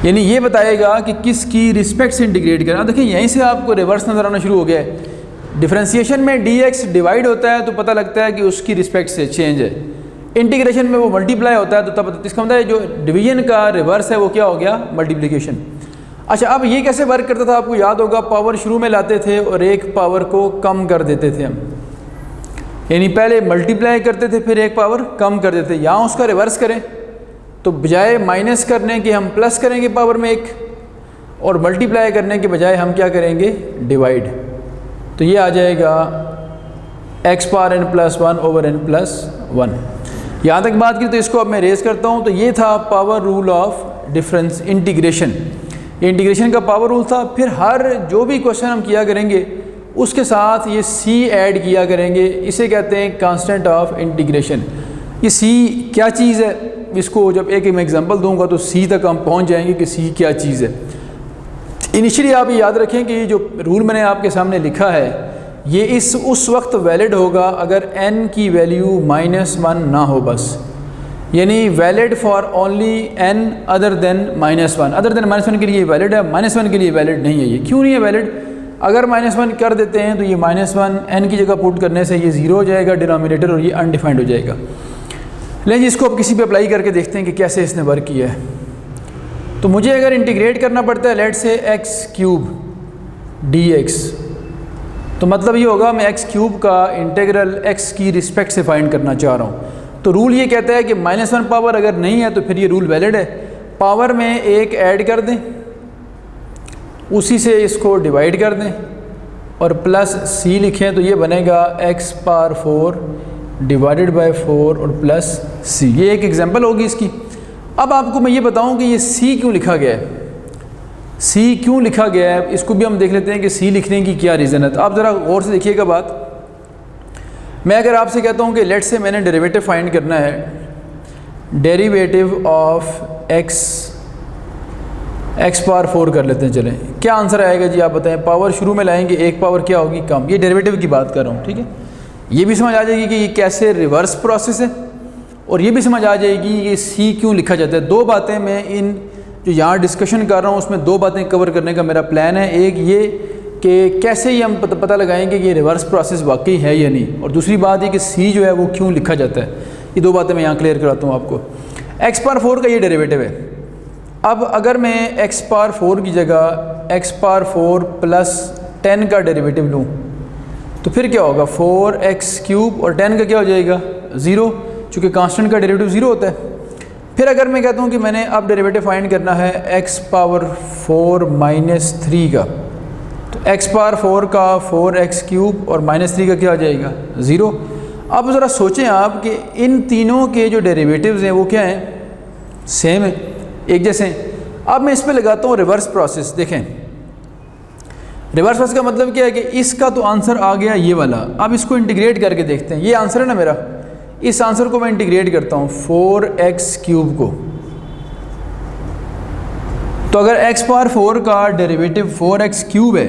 यानी ये बताएगा कि किसकी रिस्पेक्ट से इंटीग्रेट करना। देखिए यहीं से आपको रिवर्स नज़र आना शुरू हो गया है। डिफरेंशिएशन में dx डिवाइड होता है तो पता लगता है कि उसकी रिस्पेक्ट से चेंज है, इंटीग्रेशन में वो मल्टीप्लाई होता है तो तब इसका मतलब है जो डिवीजन का रिवर्स है वो क्या हो गया, मल्टीप्लिकेशन। अच्छा, अब ये कैसे वर्क करता था आपको याद होगा, पावर शुरू में लाते थे और एक पावर को कम कर देते थे हम, यानी पहले मल्टीप्लाई करते थे फिर एक पावर कम कर देते। यहाँ उसका रिवर्स करें तो बजाय माइनस करने के हम प्लस करेंगे पावर में एक, और मल्टीप्लाई करने के बजाय हम क्या करेंगे, डिवाइड। तो ये आ जाएगा x power n plus 1 over n plus 1। यहाँ तक बात की तो इसको अब मैं रेज करता हूँ। तो ये था power rule of difference integration, integration का पावर रूल था। फिर हर जो भी क्वेश्चन हम किया करेंगे उसके साथ ये c ऐड किया करेंगे, इसे कहते हैं कांस्टेंट ऑफ इंटीग्रेशन। ये c क्या चीज़ है, इसको जब एक मैं एग्जांपल दूंगा तो c तक हम पहुंच जाएंगे कि c क्या चीज़ है। इनिशियली आप याद रखें कि ये जो रूल मैंने आपके सामने लिखा है ये उस वक्त वैलिड होगा अगर n की वैल्यू -1 ना हो बस, यानी valid for only n other than -1। Other than -1 के लिए वैलिड है, -1 के लिए वैलिड नहीं है। ये क्यों नहीं है वैलिड, अगर -1 कर देते हैं तो ये -1 n की जगह पुट करने से ये 0 हो जाएगा डिनोमिनेटर और ये अनडिफाइंड हो जाएगा। लेकिन जी इसको अब किसी पे अप्लाई करके देखते हैं कि कैसे इसने वर्क किया है। तो मुझे अगर इंटीग्रेट करना पड़ता है लेट से x³ dx, तो मतलब ये होगा मैं x³ का इंटीग्रल x की रिस्पेक्ट से फाइंड करना चाह रहा हूँ। तो रूल ये कहता है कि -1 पावर अगर नहीं है तो फिर ये रूल वैलिड है, पावर में एक ऐड कर दें, उसी से इसको डिवाइड कर दें और प्लस c लिखें तो ये बनेगा x पावर 4 डिवाइडेड बाय 4 और प्लस c। ये एक एग्जांपल होगी इसकी। अब आपको मैं ये बताऊं कि ये c क्यों लिखा गया है, c क्यों लिखा गया है, इसको भी हम देख लेते हैं कि c लिखने की क्या रीज़न है। तो आप ज़रा गौर से देखिएगा बात। मैं अगर आपसे कहता हूं कि लेट से मैंने डेरिवेटिव फाइंड करना है, डेरिवेटिव ऑफ x पावर 4 कर लेते हैं, चलें क्या आंसर आएगा जी आप बताएं। पावर शुरू में लाएंगे, एक पावर क्या होगी, कम। ये डेरिवेटिव की बात कर रहा हूँ, ठीक है। ये भी समझ आ जाएगी कि ये कैसे रिवर्स प्रोसेस है, और ये भी समझ आ जाएगी कि c क्यों लिखा जाता है। दो बातें मैं इन जो यहाँ डिस्कशन कर रहा हूँ उसमें दो बातें कवर करने का मेरा प्लान है। एक ये कि कैसे ये हम पता लगाएंगे कि ये रिवर्स प्रोसेस वाकई है या नहीं, और दूसरी बात ये कि c जो है वो क्यों लिखा जाता है। ये दो बातें मैं यहाँ क्लियर कराता हूँ आपको। x पावर 4 का ये डेरिवेटिव है। अब अगर मैं x पावर 4 की जगह x पावर 4 प्लस 10 का डेरिवेटिव लूँ तो फिर क्या होगा, 4x³ और 10 का क्या हो जाएगा, 0, चूँकि कांस्टेंट का डेरिवेटिव 0 होता है। फिर अगर मैं कहता हूँ कि मैंने अब डेरिवेटिव फाइंड करना है x पावर 4 माइनस 3 का, तो x पावर 4 का 4x³ और -3 का क्या हो जाएगा, 0। अब ज़रा सोचें आप कि इन तीनों के जो डेरिवेटिव्स हैं वो क्या हैं, सेम है, एक जैसे हैं। अब मैं इस पे लगाता हूँ रिवर्स प्रोसेस। देखें रिवर्स प्रोसेस का मतलब क्या है कि इसका तो आंसर आ गया ये वाला। अब इसको इंटीग्रेट करके देखते हैं। ये आंसर है ना मेरा, इस आंसर को मैं इंटीग्रेट करता हूँ 4x³ को। तो अगर x पावर 4 का डेरिवेटिव 4x³ है,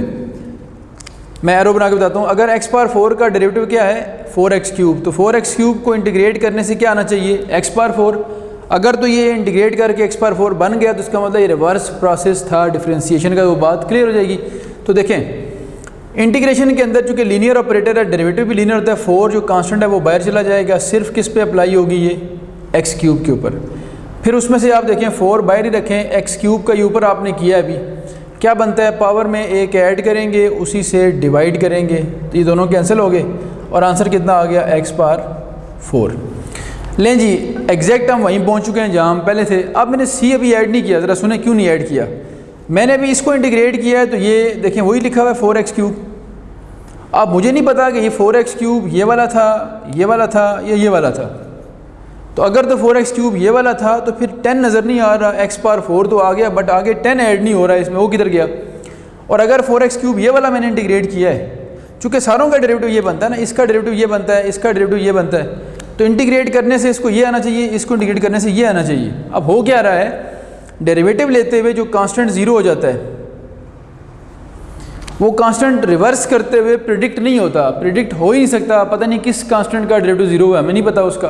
मैं एरो बना के बताता हूँ। अगर x पावर 4 का डेरिवेटिव क्या है, 4x³, तो 4x³ को इंटीग्रेट करने से क्या आना चाहिए, x पावर 4। अगर तो ये इंटीग्रेट करके x पावर 4 बन गया तो इसका मतलब ये रिवर्स प्रोसेस था डिफरेंशिएशन का, वो बात क्लियर हो जाएगी। तो देखें इंटीग्रेशन के अंदर चूँकि लीनियर ऑपरेटर है, डेरिवेटिव भी लीनियर होता है, 4 जो कांस्टेंट है वो बाहर चला जाएगा, सिर्फ किस पे अप्लाई होगी, ये x³ के ऊपर। फिर उसमें से आप देखें 4 बाहर ही रखें, x³ का ये ऊपर आपने किया अभी, क्या बनता है, पावर में एक ऐड करेंगे, उसी से डिवाइड करेंगे, तो ये दोनों कैंसिल हो गए और आंसर कितना आ गया, x पावर 4। लें जी एग्जैक्ट हम वहीं पहुंच चुके हैं जहां हम पहले थे। अब मैंने c अभी ऐड नहीं किया, ज़रा सुने क्यों नहीं ऐड किया। मैंने अभी इसको इंटीग्रेट किया है तो ये देखें वही लिखा हुआ है 4x³। अब मुझे नहीं पता कि ये 4x³ ये वाला था, ये वाला था, ये वाला था। तो अगर तो 4x³ ये वाला था तो फिर 10 नज़र नहीं आ रहा, x पावर 4 तो आ गया बट आगे 10 ऐड नहीं हो रहा है इसमें, वो किधर गया। और अगर 4x³ ये वाला मैंने इंटीग्रेट किया है, चूँकि सारों का डेरिवेटिव ये बनता है ना, इसका डेरिवेटिव ये बनता है, इसका डेरिवेटिव ये बनता है, तो इंटीग्रेट करने से इसको ये आना चाहिए, इसको इंटीग्रेट करने से ये आना चाहिए। अब हो क्या रहा है, डेरिवेटिव लेते हुए जो कांस्टेंट 0 हो जाता है वो कांस्टेंट रिवर्स करते हुए प्रिडिक्ट नहीं होता, प्रिडिक्ट हो ही नहीं सकता, पता नहीं किस कांस्टेंट का डेरिवेटिव 0 है, हमें नहीं पता उसका।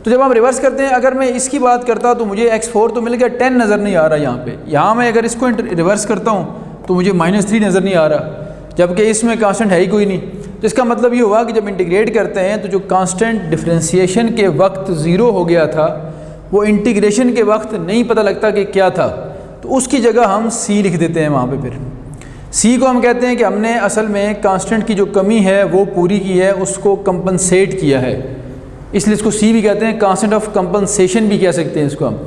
तो जब हम रिवर्स करते हैं, अगर मैं इसकी बात करता तो मुझे x4 तो मिल गया, 10 नज़र नहीं आ रहा यहाँ पे। यहाँ मैं अगर इसको रिवर्स करता हूँ तो मुझे -3 नज़र नहीं आ रहा, जबकि इसमें कांस्टेंट है ही कोई नहीं। तो इसका मतलब ये हुआ कि जब इंटीग्रेट करते हैं तो जो कांस्टेंट डिफरेंशिएशन के वक्त 0 हो गया था, वो इंटीग्रेशन के वक्त नहीं पता लगता कि क्या था, तो उसकी जगह हम c लिख देते हैं वहाँ पे। फिर c को हम कहते हैं कि हमने असल में कांस्टेंट की जो कमी है वो पूरी की है, उसको कंपनसेट किया है, इसलिए इसको c भी कहते हैं। कांस्टेंट ऑफ कंपनसेशन भी कह सकते हैं इसको हम।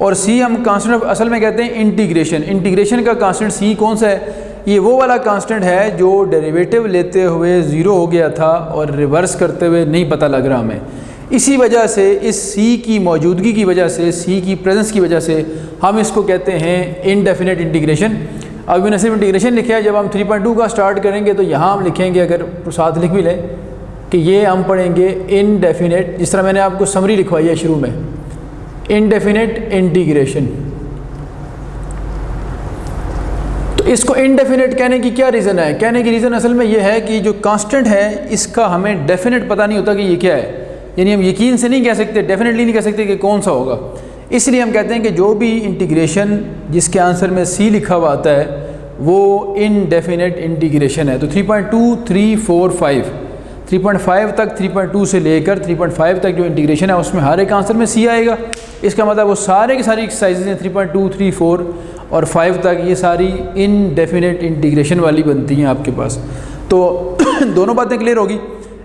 और c हम कांस्टेंट ऑफ असल में कहते हैं इंटीग्रेशन। इंटीग्रेशन का कांस्टेंट c कौन सा है? ये वो वाला कांस्टेंट है जो डेरिवेटिव लेते हुए 0 हो गया था और रिवर्स करते हुए नहीं पता लग रहा हमें। इसी वजह से इस c की मौजूदगी की वजह से, c की प्रेजेंस की वजह से हम इसको कहते हैं इनडेफिनेट इंटीग्रेशन। अब मैंने सिर्फ इंटीग्रेशन लिखा है, जब हम 3.2 का स्टार्ट करेंगे तो यहाँ हम लिखेंगे, अगर साथ लिख भी लें कि ये हम पढ़ेंगे इनडेफिनेट, जिस तरह मैंने आपको समरी लिखवाई है शुरू में, इनडेफिनेट इंटीग्रेशन। तो इसको इनडेफिनेट कहने की क्या रीज़न है? कहने की रीज़न असल में ये है कि जो कांस्टेंट है इसका हमें डेफिनेट पता नहीं होता कि ये क्या है, यानी हम यकीन से नहीं कह सकते, डेफिनेटली नहीं कह सकते कि कौन सा होगा। इसलिए हम कहते हैं कि जो भी इंटीग्रेशन जिसके आंसर में c लिखा हुआ आता है वो इनडेफिनेट इंटीग्रेशन है। तो 3.2, 3, 4, 5, 3.5 तक, 3.2 से लेकर 3.5 तक जो इंटीग्रेशन है उसमें हर एक आंसर में c आएगा। इसका मतलब वो सारे की सारी एक्सरसाइजेज हैं 3.2, 3, 4 और 5 तक, ये सारी इनडेफिनेट इंटीग्रेशन वाली बनती हैं आपके पास। तो दोनों बातें क्लियर होगी।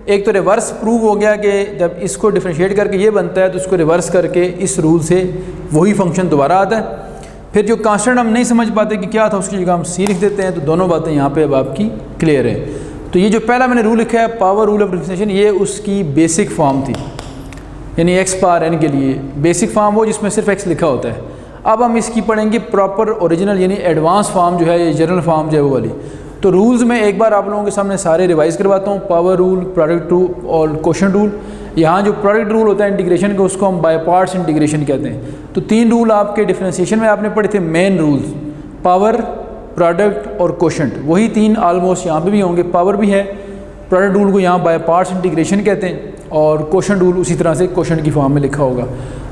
एक तो रिवर्स प्रूव हो गया कि जब इसको डिफरेंशिएट करके ये बनता है तो उसको रिवर्स करके इस रूल से वही फंक्शन दोबारा आता है। फिर जो कांस्टेंट हम नहीं समझ पाते कि क्या था, उसकी जगह हम c लिख देते हैं। तो दोनों बातें यहाँ पे अब आपकी क्लियर है। तो ये जो पहला मैंने रूल लिखा है, पावर रूल ऑफ डिफरेंशिएशन, ये उसकी बेसिक फॉर्म थी, यानी x पावर n के लिए बेसिक फॉर्म हो जिसमें सिर्फ x लिखा होता है। अब हम इसकी पढ़ेंगे प्रॉपर ओरिजिनल यानी एडवांस फॉर्म जो है, ये जनरल फॉर्म जो है वो वाली। तो रूल्स में एक बार आप लोगों के सामने सारे रिवाइज करवाता हूँ। पावर रूल, प्रोडक्ट रूल और क्वोशंट रूल। यहाँ जो प्रोडक्ट रूल होता है इंटीग्रेशन का, उसको हम बाय पार्ट्स इंटीग्रेशन कहते हैं। तो 3 रूल आपके डिफरेंशिएशन में आपने पढ़े थे, मेन रूल्स, पावर, प्रोडक्ट और क्वोशंट। वही 3 ऑलमोस्ट यहाँ पे भी होंगे। पावर भी है, प्रोडक्ट रूल को यहाँ बाय पार्ट्स इंटीग्रेशन कहते हैं, और क्वोशंट रूल उसी तरह से क्वोशंट की फॉर्म में लिखा होगा।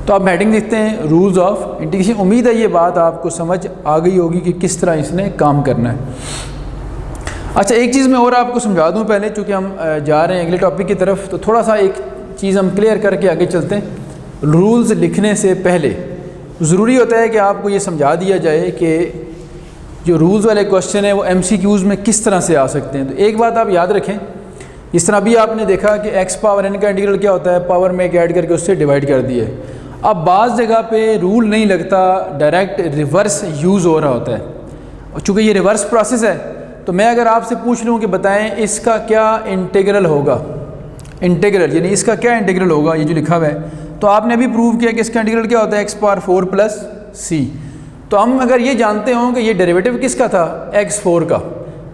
तो आप हेडिंग देखते हैं रूल्स ऑफ इंटीग्रेशन। उम्मीद है ये बात आपको समझ आ गई होगी कि किस तरह इसने काम करना है। अच्छा, एक चीज़ मैं और आपको समझा दूं पहले, चूँकि हम जा रहे हैं अगले टॉपिक की तरफ, तो थोड़ा सा एक चीज़ हम क्लियर करके आगे चलते हैं। रूल्स लिखने से पहले ज़रूरी होता है कि आपको ये समझा दिया जाए कि जो रूल्स वाले क्वेश्चन है वो MCQs में किस तरह से आ सकते हैं। तो एक बात आप याद रखें, इस तरह भी आपने देखा कि x पावर n का इंटीग्रल क्या होता है, पावर में एक ऐड करके उससे डिवाइड कर दिए। अब बाज़ जगह पे रूल नहीं लगता, डायरेक्ट रिवर्स यूज़ हो रहा होता है। और चूँकि ये रिवर्स प्रोसेस है, तो मैं अगर आपसे पूछ लूँ कि बताएं इसका क्या इंटीग्रल होगा, इंटीग्रल यानी इसका क्या इंटीग्रल होगा, ये जो लिखा हुआ है, तो आपने अभी प्रूव किया कि इसका इंटीग्रल क्या होता है, x पावर 4 प्लस c। तो हम अगर ये जानते हों कि ये डेरिवेटिव किसका था, x4 का,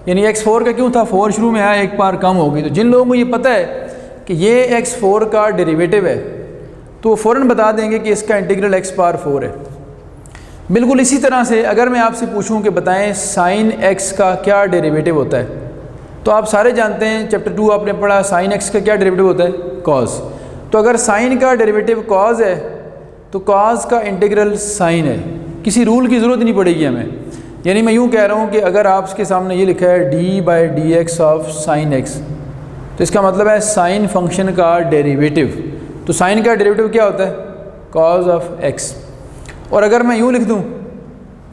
यानी x4 का क्यों था, 4 शुरू में आया, एक पावर कम हो गई। तो जिन लोगों को ये पता है कि ये x4 का डेरिवेटिव है तो वो फ़ौरन बता देंगे कि इसका इंटीग्रल x पावर 4 है। बिल्कुल इसी तरह से अगर मैं आपसे पूछूं कि बताएं साइन x का क्या डेरिवेटिव होता है, तो आप सारे जानते हैं, चैप्टर 2 आपने पढ़ा, साइन x का क्या डेरिवेटिव होता है, कॉस। तो अगर साइन का डेरिवेटिव कॉस है तो कॉस का इंटीग्रल साइन है, किसी रूल की ज़रूरत नहीं पड़ेगी हमें। यानी मैं यूँ कह रहा हूँ कि अगर आपके सामने ये लिखा है d/dx ऑफ साइन x, तो इसका मतलब है साइन फंक्शन का डेरिवेटिव। तो साइन का डेरिवेटिव क्या होता है, कॉस ऑफ x। और अगर मैं यूँ लिख दूँ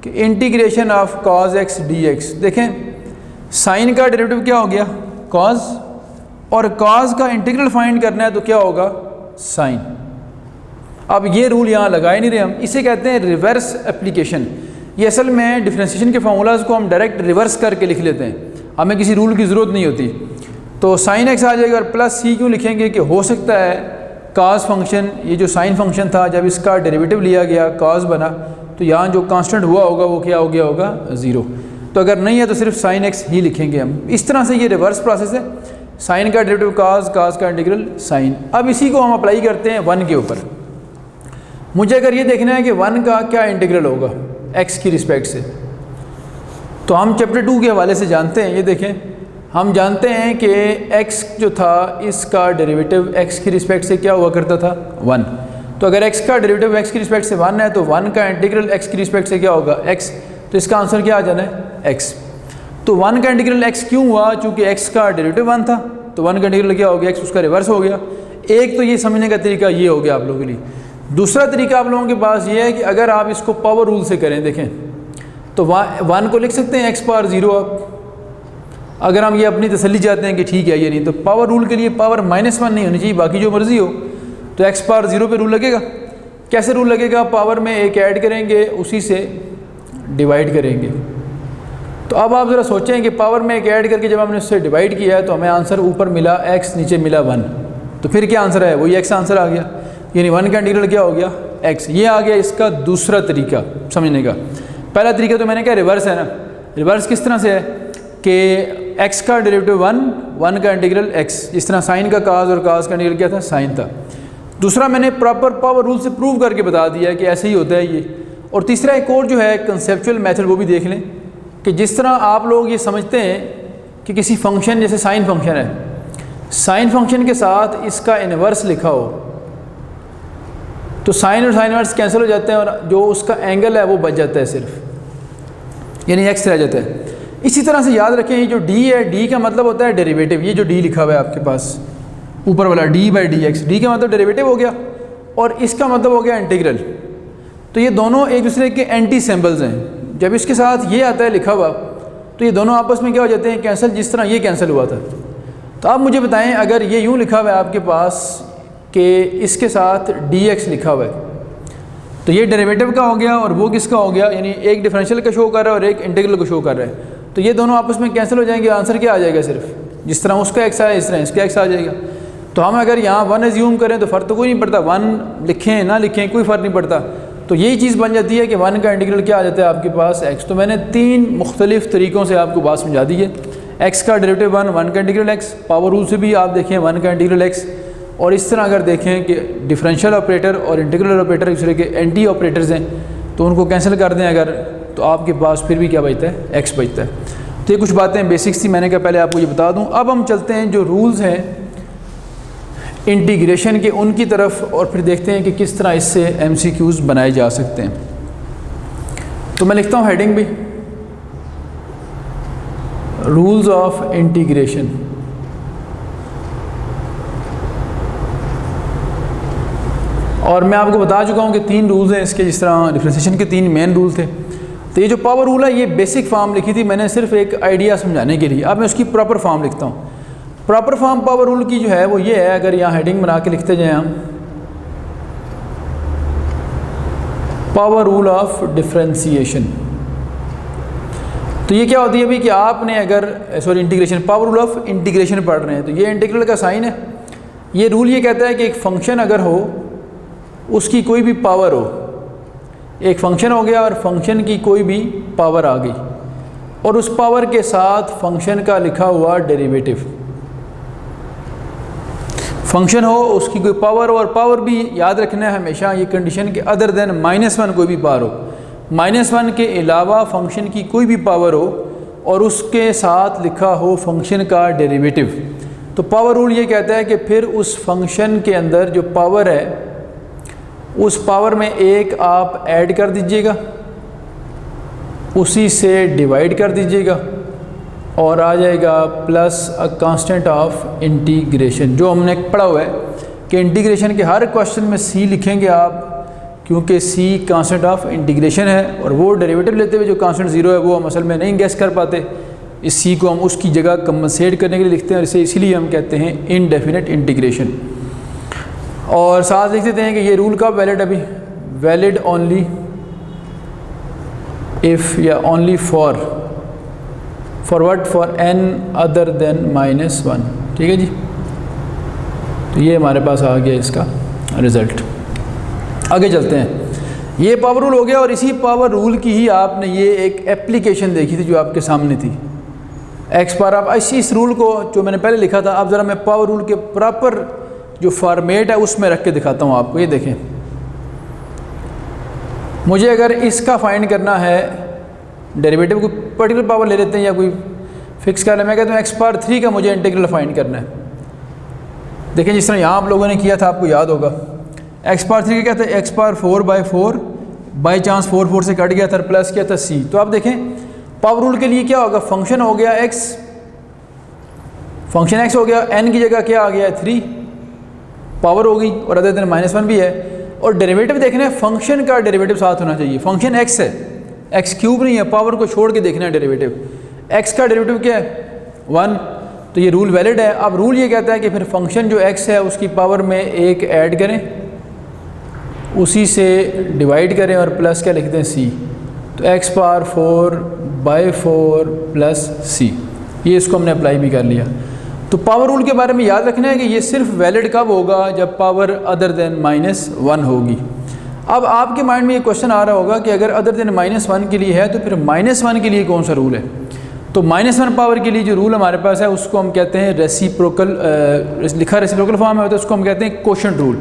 कि integration of cos x dx, देखें साइन का डेरिवेटिव क्या हो गया, कॉस, और कॉस का इंटीग्रल फाइंड करना है तो क्या होगा, साइन। अब ये रूल यहाँ लगाए नहीं रहे हम, इसे कहते हैं रिवर्स एप्लीकेशन। ये असल में डिफरेंशिएशन के फार्मूलाज को हम डायरेक्ट रिवर्स करके लिख लेते हैं, हमें किसी रूल की ज़रूरत नहीं होती। तो साइन x आ जाएगा और प्लस c क्यों लिखेंगे कि हो सकता है कॉस फंक्शन, ये जो साइन फंक्शन था जब इसका डेरिवेटिव लिया गया कॉस बना, तो यहाँ जो कांस्टेंट हुआ होगा वो क्या हो गया होगा, 0। तो अगर नहीं है तो सिर्फ साइन x ही लिखेंगे हम। इस तरह से ये रिवर्स प्रोसेस है, साइन का डेरिवेटिव कॉस, कॉस का इंटीग्रल साइन। अब इसी को हम अप्लाई करते हैं 1 के ऊपर। मुझे अगर ये देखना है कि 1 का क्या इंटीग्रल होगा x की रिस्पेक्ट से, तो हम चैप्टर 2 के हवाले से जानते हैं, ये देखें, हम जानते हैं कि x जो था इसका डेरिवेटिव x की रिस्पेक्ट से क्या हुआ करता था 1। तो अगर x का डेरिवेटिव x की रिस्पेक्ट से 1 है तो 1 का इंटीग्रल x की रिस्पेक्ट से क्या होगा x। तो इसका आंसर क्या आ जाना है x। तो 1 का इंटीग्रल x क्यों हुआ, चूँकि x का डेरिवेटिव 1 था तो 1 का इंटीग्रल क्या हो गया x, उसका रिवर्स हो गया। एक तो ये समझने का तरीका ये हो गया आप लोगों के लिए। दूसरा तरीका आप लोगों के पास ये है कि अगर आप इसको पावर रूल से करें, देखें तो 1 को लिख सकते हैं x पावर 0 आप, अगर हम ये अपनी तसल्ली चाहते हैं कि ठीक है ये नहीं, तो पावर रूल के लिए पावर -1 नहीं होनी चाहिए, बाकी जो मर्ज़ी हो। तो x पावर 0 पे रूल लगेगा। कैसे रूल लगेगा, पावर में एक ऐड करेंगे उसी से डिवाइड करेंगे। तो अब आप ज़रा सोचें कि पावर में एक ऐड करके जब हमने उससे डिवाइड किया है तो हमें आंसर ऊपर मिला x, नीचे मिला 1, तो फिर क्या आंसर है, वही x आंसर आ गया, यानी 1 का इंटीग्रल क्या हो गया x। ये आ गया इसका दूसरा तरीका समझने का। पहला तरीका तो मैंने कहा रिवर्स है ना। रिवर्स किस तरह से है कि x का डेरिवेटिव 1 का इंटीग्रल x, जिस तरह साइन का काज और काज का इंटीग्रल क्या था साइन था। दूसरा मैंने प्रॉपर पावर रूल से प्रूव करके बता दिया कि ऐसे ही होता है ये। और तीसरा एक और जो है कंसेप्चुअल मेथड, वो भी देख लें कि जिस तरह आप लोग ये समझते हैं कि किसी फंक्शन, जैसे साइन फंक्शन है, साइन फंक्शन के साथ इसका इन्वर्स लिखा हो तो साइन और साइन इन्वर्स कैंसिल हो जाते हैं और जो उसका एंगल है वो बच जाता है सिर्फ, यानी x रह जाता है। इसी तरह से याद रखें ये जो d है, d का मतलब होता है डेरिवेटिव। ये जो d लिखा हुआ है आपके पास ऊपर वाला d/dx, d का मतलब डेरिवेटिव हो गया और इसका मतलब हो गया इंटीग्रल। तो ये दोनों एक दूसरे के एंटी सिंबल्स हैं। जब इसके साथ ये आता है लिखा हुआ तो ये दोनों आपस में क्या हो जाते हैं कैंसिल, जिस तरह ये कैंसिल हुआ था। तो आप मुझे बताएं अगर ये यूँ लिखा हुआ है आपके पास कि इसके साथ dx लिखा हुआ है तो ये डेरिवेटिव का हो गया और वो किसका हो गया, यानी एक डिफरेंशियल का शो कर रहा है और एक इंटीग्रल को शो कर रहा है। तो ये दोनों आपस में कैंसिल हो जाएंगे, आंसर क्या आ जाएगा, सिर्फ जिस तरह उसका x आया इस तरह इसका x आ जाएगा। तो हम अगर यहाँ 1 एज्यूम करें तो फ़र्क तो कोई नहीं पड़ता, 1 लिखें ना लिखें कोई फ़र्क नहीं पड़ता। तो यही चीज़ बन जाती है कि 1 का इंटीग्रल क्या आ जाता है आपके पास x। तो मैंने 3 मुख्तलिफ़ तरीक़ों से आपको बात समझा दी है। x का डेरिवेटिव 1 का इंटीग्रल x, पावर रूल से भी आप देखें 1 का इंटीग्रल x, और इस तरह अगर देखें कि डिफरेंशियल ऑपरेटर और इंटीग्रल ऑपरेटर एक दूसरे के एंटी ऑपरेटर्स हैं तो उनको कैंसिल कर दें अगर, तो आपके पास फिर भी क्या बचता है, x बचता है। तो ये कुछ बातें बेसिक्स थी, मैंने कहा पहले आपको ये बता दूं। अब हम चलते हैं जो रूल्स हैं इंटीग्रेशन के उनकी तरफ और फिर देखते हैं कि किस तरह इससे MCQs बनाए जा सकते हैं। तो मैं लिखता हूँ हेडिंग भी, रूल्स ऑफ इंटीग्रेशन। और मैं आपको बता चुका हूँ कि 3 रूल्स हैं इसके, जिस तरह डिफरेंशिएशन के 3 मेन रूल थे। तो ये जो पावर रूल है ये बेसिक फॉर्म लिखी थी मैंने सिर्फ एक आइडिया समझाने के लिए। अब मैं उसकी प्रॉपर फॉर्म लिखता हूँ। प्रॉपर फॉर्म पावर रूल की जो है वो ये है, अगर यहाँ हेडिंग बना के लिखते जाएं हम, पावर रूल ऑफ डिफरेंशिएशन। तो ये क्या होती है अभी कि आपने अगर integration, power rule of integration पढ़ रहे हैं तो ये इंटीग्रल का साइन है। ये रूल ये कहता है कि एक फंक्शन अगर हो उसकी कोई भी पावर हो, एक फंक्शन हो गया और फंक्शन की कोई भी पावर आ गई और उस पावर के साथ फंक्शन का लिखा हुआ डेरिवेटिव, फंक्शन हो उसकी कोई पावर हो, और पावर भी याद रखना है हमेशा ये कंडीशन के अदर देन -1 कोई भी पावर हो, -1 के अलावा फंक्शन की कोई भी पावर हो और उसके साथ लिखा हो फंक्शन का डेरिवेटिव। तो पावर रूल ये कहता है कि फिर उस फंक्शन के अंदर जो पावर है उस पावर में एक आप ऐड कर दीजिएगा, उसी से डिवाइड कर दीजिएगा और आ जाएगा plus a constant of integration. जो हमने पढ़ा हुआ है कि इंटीग्रेशन के हर क्वेश्चन में c लिखेंगे आप, क्योंकि c कांस्टेंट ऑफ इंटीग्रेशन है और वो डेरिवेटिव लेते हुए जो कांस्टेंट 0 है वो हम असल में नहीं गेस कर पाते। इस c को हम उसकी जगह कंपनसेट करने के लिए लिखते हैं और इसे इसीलिए हम कहते हैं इनडेफिनेट इंटीग्रेशन। और साथ लिख देते हैं कि ये रूल कब वैलिड, अभी वैलिड ओनली इफ़ या only for what, for n other than -1। ठीक है जी। तो ये हमारे पास आ गया इसका रिज़ल्ट। आगे चलते हैं। ये पावर रूल हो गया और इसी पावर रूल की ही आपने ये एक एप्लीकेशन देखी थी जो आपके सामने थी x पर। आप इस रूल को जो मैंने पहले लिखा था, अब ज़रा मैं पावर रूल के प्रॉपर जो फॉर्मेट है उसमें रख के दिखाता हूँ आपको। ये देखें, मुझे अगर इसका फाइंड करना है डेरिवेटिव को पर्टिकुलर पावर ले लेते हैं या कोई फिक्स कर लें। मैं कहता हूँ एक्स पावर 3 का मुझे इंटीग्रल फाइंड करना है। देखें जिस तरह यहाँ आप लोगों ने किया था, आपको याद होगा, एक्स पावर 3 का क्या था, एक्स पावर 4/4, बाई चांस 4 से कट गया था, प्लस किया था सी। तो आप देखें पावर रूल के लिए क्या होगा, फंक्शन हो गया एक्स, फंक्शन एक्स हो गया, एन की जगह क्या आ गया है 3 पावर होगी, और अदर देन -1 भी है। और डेरिवेटिव देखना है, फंक्शन का डेरिवेटिव साथ होना चाहिए। फंक्शन एक्स है, एक्स क्यूब नहीं है, पावर को छोड़ के देखना है डेरिवेटिव। एक्स का डेरिवेटिव क्या है 1, तो ये रूल वैलिड है। अब रूल ये कहता है कि फिर फंक्शन जो एक्स है उसकी पावर में एक ऐड करें, उसी से डिवाइड करें और प्लस क्या लिखते हैं सी। तो एक्स पावर 4/4 प्लस सी, ये इसको हमने अप्लाई भी कर लिया। तो पावर रूल के बारे में याद रखना है कि ये सिर्फ वैलिड कब होगा, जब पावर अदर देन -1 होगी। अब आपके माइंड में ये क्वेश्चन आ रहा होगा कि अगर अदर देन -1 के लिए है तो फिर -1 के लिए कौन सा रूल है। तो -1 पावर के लिए जो रूल हमारे पास है उसको हम कहते हैं रेसिप्रोकल, लिखा रेसिप्रोकल फॉर्म है तो उसको हम कहते हैं कोशेंट रूल।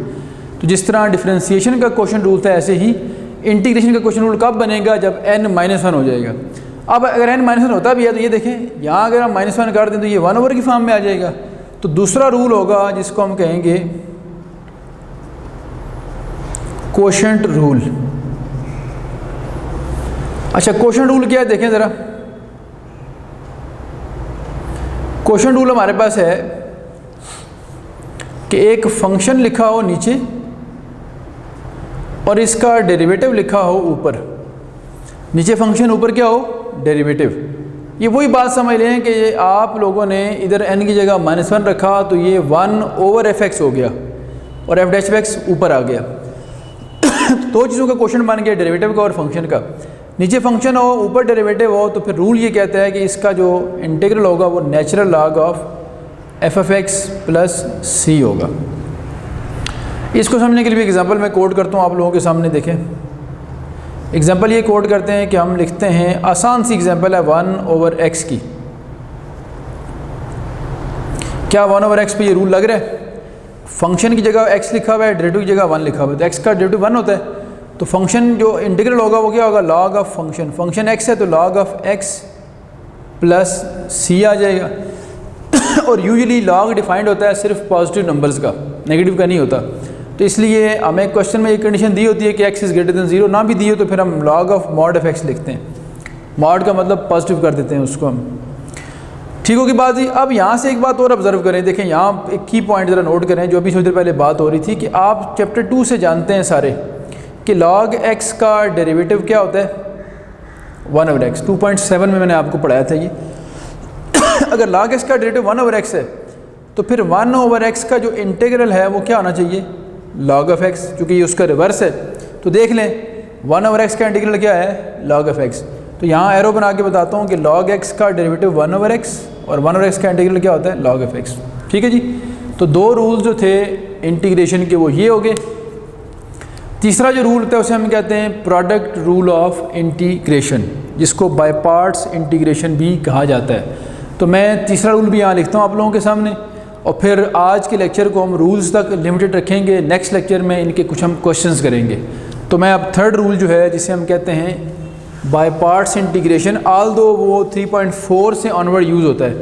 तो जिस तरह डिफरेंशिएशन का कोशेंट रूल था, ऐसे ही इंटीग्रेशन का कोशेंट रूल कब बनेगा, जब n-1 हो जाएगा। अब अगर n-1 होता भी है तो ये देखें यहाँ अगर हम -1 कर दें तो ये 1/, की फॉर्म में आ जाएगा। तो दूसरा रूल होगा जिसको हम कहेंगे कोशेंट रूल। अच्छा, कोशेंट रूल क्या है देखें ज़रा। कोशेंट रूल हमारे पास है कि एक फंक्शन लिखा हो नीचे और इसका डेरिवेटिव लिखा हो ऊपर। नीचे फंक्शन, ऊपर क्या हो, डेरिवेटिव। ये वही बात समझ लें कि ये आप लोगों ने इधर n की जगह -1 रखा तो ये 1/fx हो गया और f' ऊपर आ गया। दो चीज़ों का क्वेश्चन बन गया, डेरिवेटिव का और फंक्शन का। नीचे फंक्शन हो, ऊपर डेरिवेटिव हो, तो फिर रूल ये कहता है कि इसका जो इंटीग्रल होगा वो natural log of f(x) plus c होगा। इसको समझने के लिए एग्जांपल मैं कोड करता हूँ आप लोगों के सामने। देखें एग्जांपल ये कोड करते हैं कि हम लिखते हैं, आसान सी एग्जांपल है 1/x की। क्या 1/x पे ये रूल लग रहा है, फंक्शन की जगह x लिखा हुआ है, डेरिवेटिव की जगह 1 लिखा हुआ है, तो x का डेरिवेटिव 1 होता है। तो फंक्शन जो इंटीग्रल होगा वो क्या होगा, log of function. Function x है तो log of x plus c आ जाएगा। और यूजुअली लॉग डिफाइंड होता है सिर्फ पॉजिटिव नंबर्स का, नेगेटिव का नहीं होता। तो इसलिए हमें क्वेश्चन में एक कंडीशन दी होती है कि x इज़ ग्रेटर देन 0, ना भी दी हो तो फिर हम log of mod of x लिखते हैं। मॉड का मतलब पॉजिटिव कर देते हैं उसको हम। ठीक होगी बात ही। अब यहाँ से एक बात और ऑब्जर्व करें, देखें यहाँ एक की पॉइंट ज़रा नोट करें, जो अभी थोड़ी देर पहले बात हो रही थी कि आप चैप्टर 2 से जानते हैं सारे कि log x का डेरिवेटिव क्या होता है 1/x। 2.7 में मैंने आपको पढ़ाया था ये। अगर log x का डेरिवेटिव 1/x है तो फिर 1/x का जो इंटीग्रल है वो क्या होना चाहिए, log of x, क्योंकि ये उसका रिवर्स है। तो देख लें 1/x का इंटीग्रल क्या है, log of x। तो यहाँ एरो बना के बताता हूँ कि log x का डेरिवेटिव 1/x और 1/x का इंटीग्रल क्या होता है, log of x। ठीक है जी। तो दो रूल जो थे इंटीग्रेशन के वो ये हो गए। तीसरा जो रूल होता है उसे हम कहते हैं प्रोडक्ट रूल ऑफ इंटीग्रेशन, जिसको बाय पार्ट्स इंटीग्रेशन भी कहा जाता है। तो मैं तीसरा रूल भी यहाँ लिखता हूँ आप लोगों के सामने, और फिर आज के लेक्चर को हम रूल्स तक लिमिटेड रखेंगे। नेक्स्ट लेक्चर में इनके कुछ हम क्वेश्चंस करेंगे। तो मैं अब थर्ड रूल जो है जिसे हम कहते हैं बाय पार्ट्स इंटीग्रेशन, ऑल्दो वो 3.4 से ऑनवर्ड यूज़ होता है,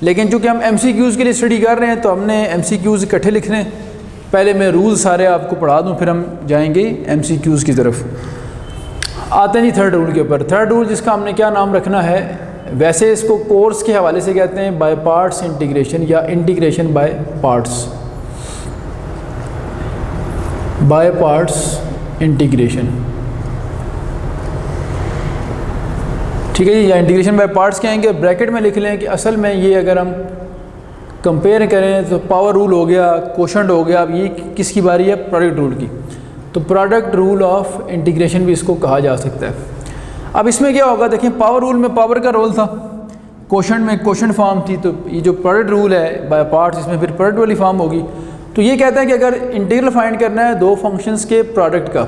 लेकिन चूँकि हम MCQs के लिए स्टडी कर रहे हैं तो हमने MCQs इकट्ठे लिखने हैं। पहले मैं रूल सारे आपको पढ़ा दूँ, फिर हम जाएंगे MCQs की तरफ। आते हैं जी थर्ड रूल के ऊपर। थर्ड रूल जिसका हमने क्या नाम रखना है, वैसे इसको कोर्स के हवाले से कहते हैं बाय पार्ट्स इंटीग्रेशन या integration by parts, by parts integration. ठीक है जी, या इंटीग्रेशन बाय पार्ट्स कहेंगे। ब्रैकेट में लिख लें कि असल में ये अगर हम कंपेयर करें तो पावर रूल हो गया, कोशेंट हो गया। अब ये किसकी बारी है, प्रोडक्ट रूल की। तो प्रोडक्ट रूल ऑफ इंटीग्रेशन भी इसको कहा जा सकता है। अब इसमें क्या होगा, देखें पावर रूल में पावर का रोल था, कोशेंट में कोशेंट फॉर्म थी। तो ये जो प्रोडक्ट रूल है बाय पार्ट्स, इसमें फिर प्रोडक्ट वाली फॉर्म होगी। तो ये कहता है कि अगर इंटीग्रल फाइंड करना है दो फंक्शंस के प्रोडक्ट का,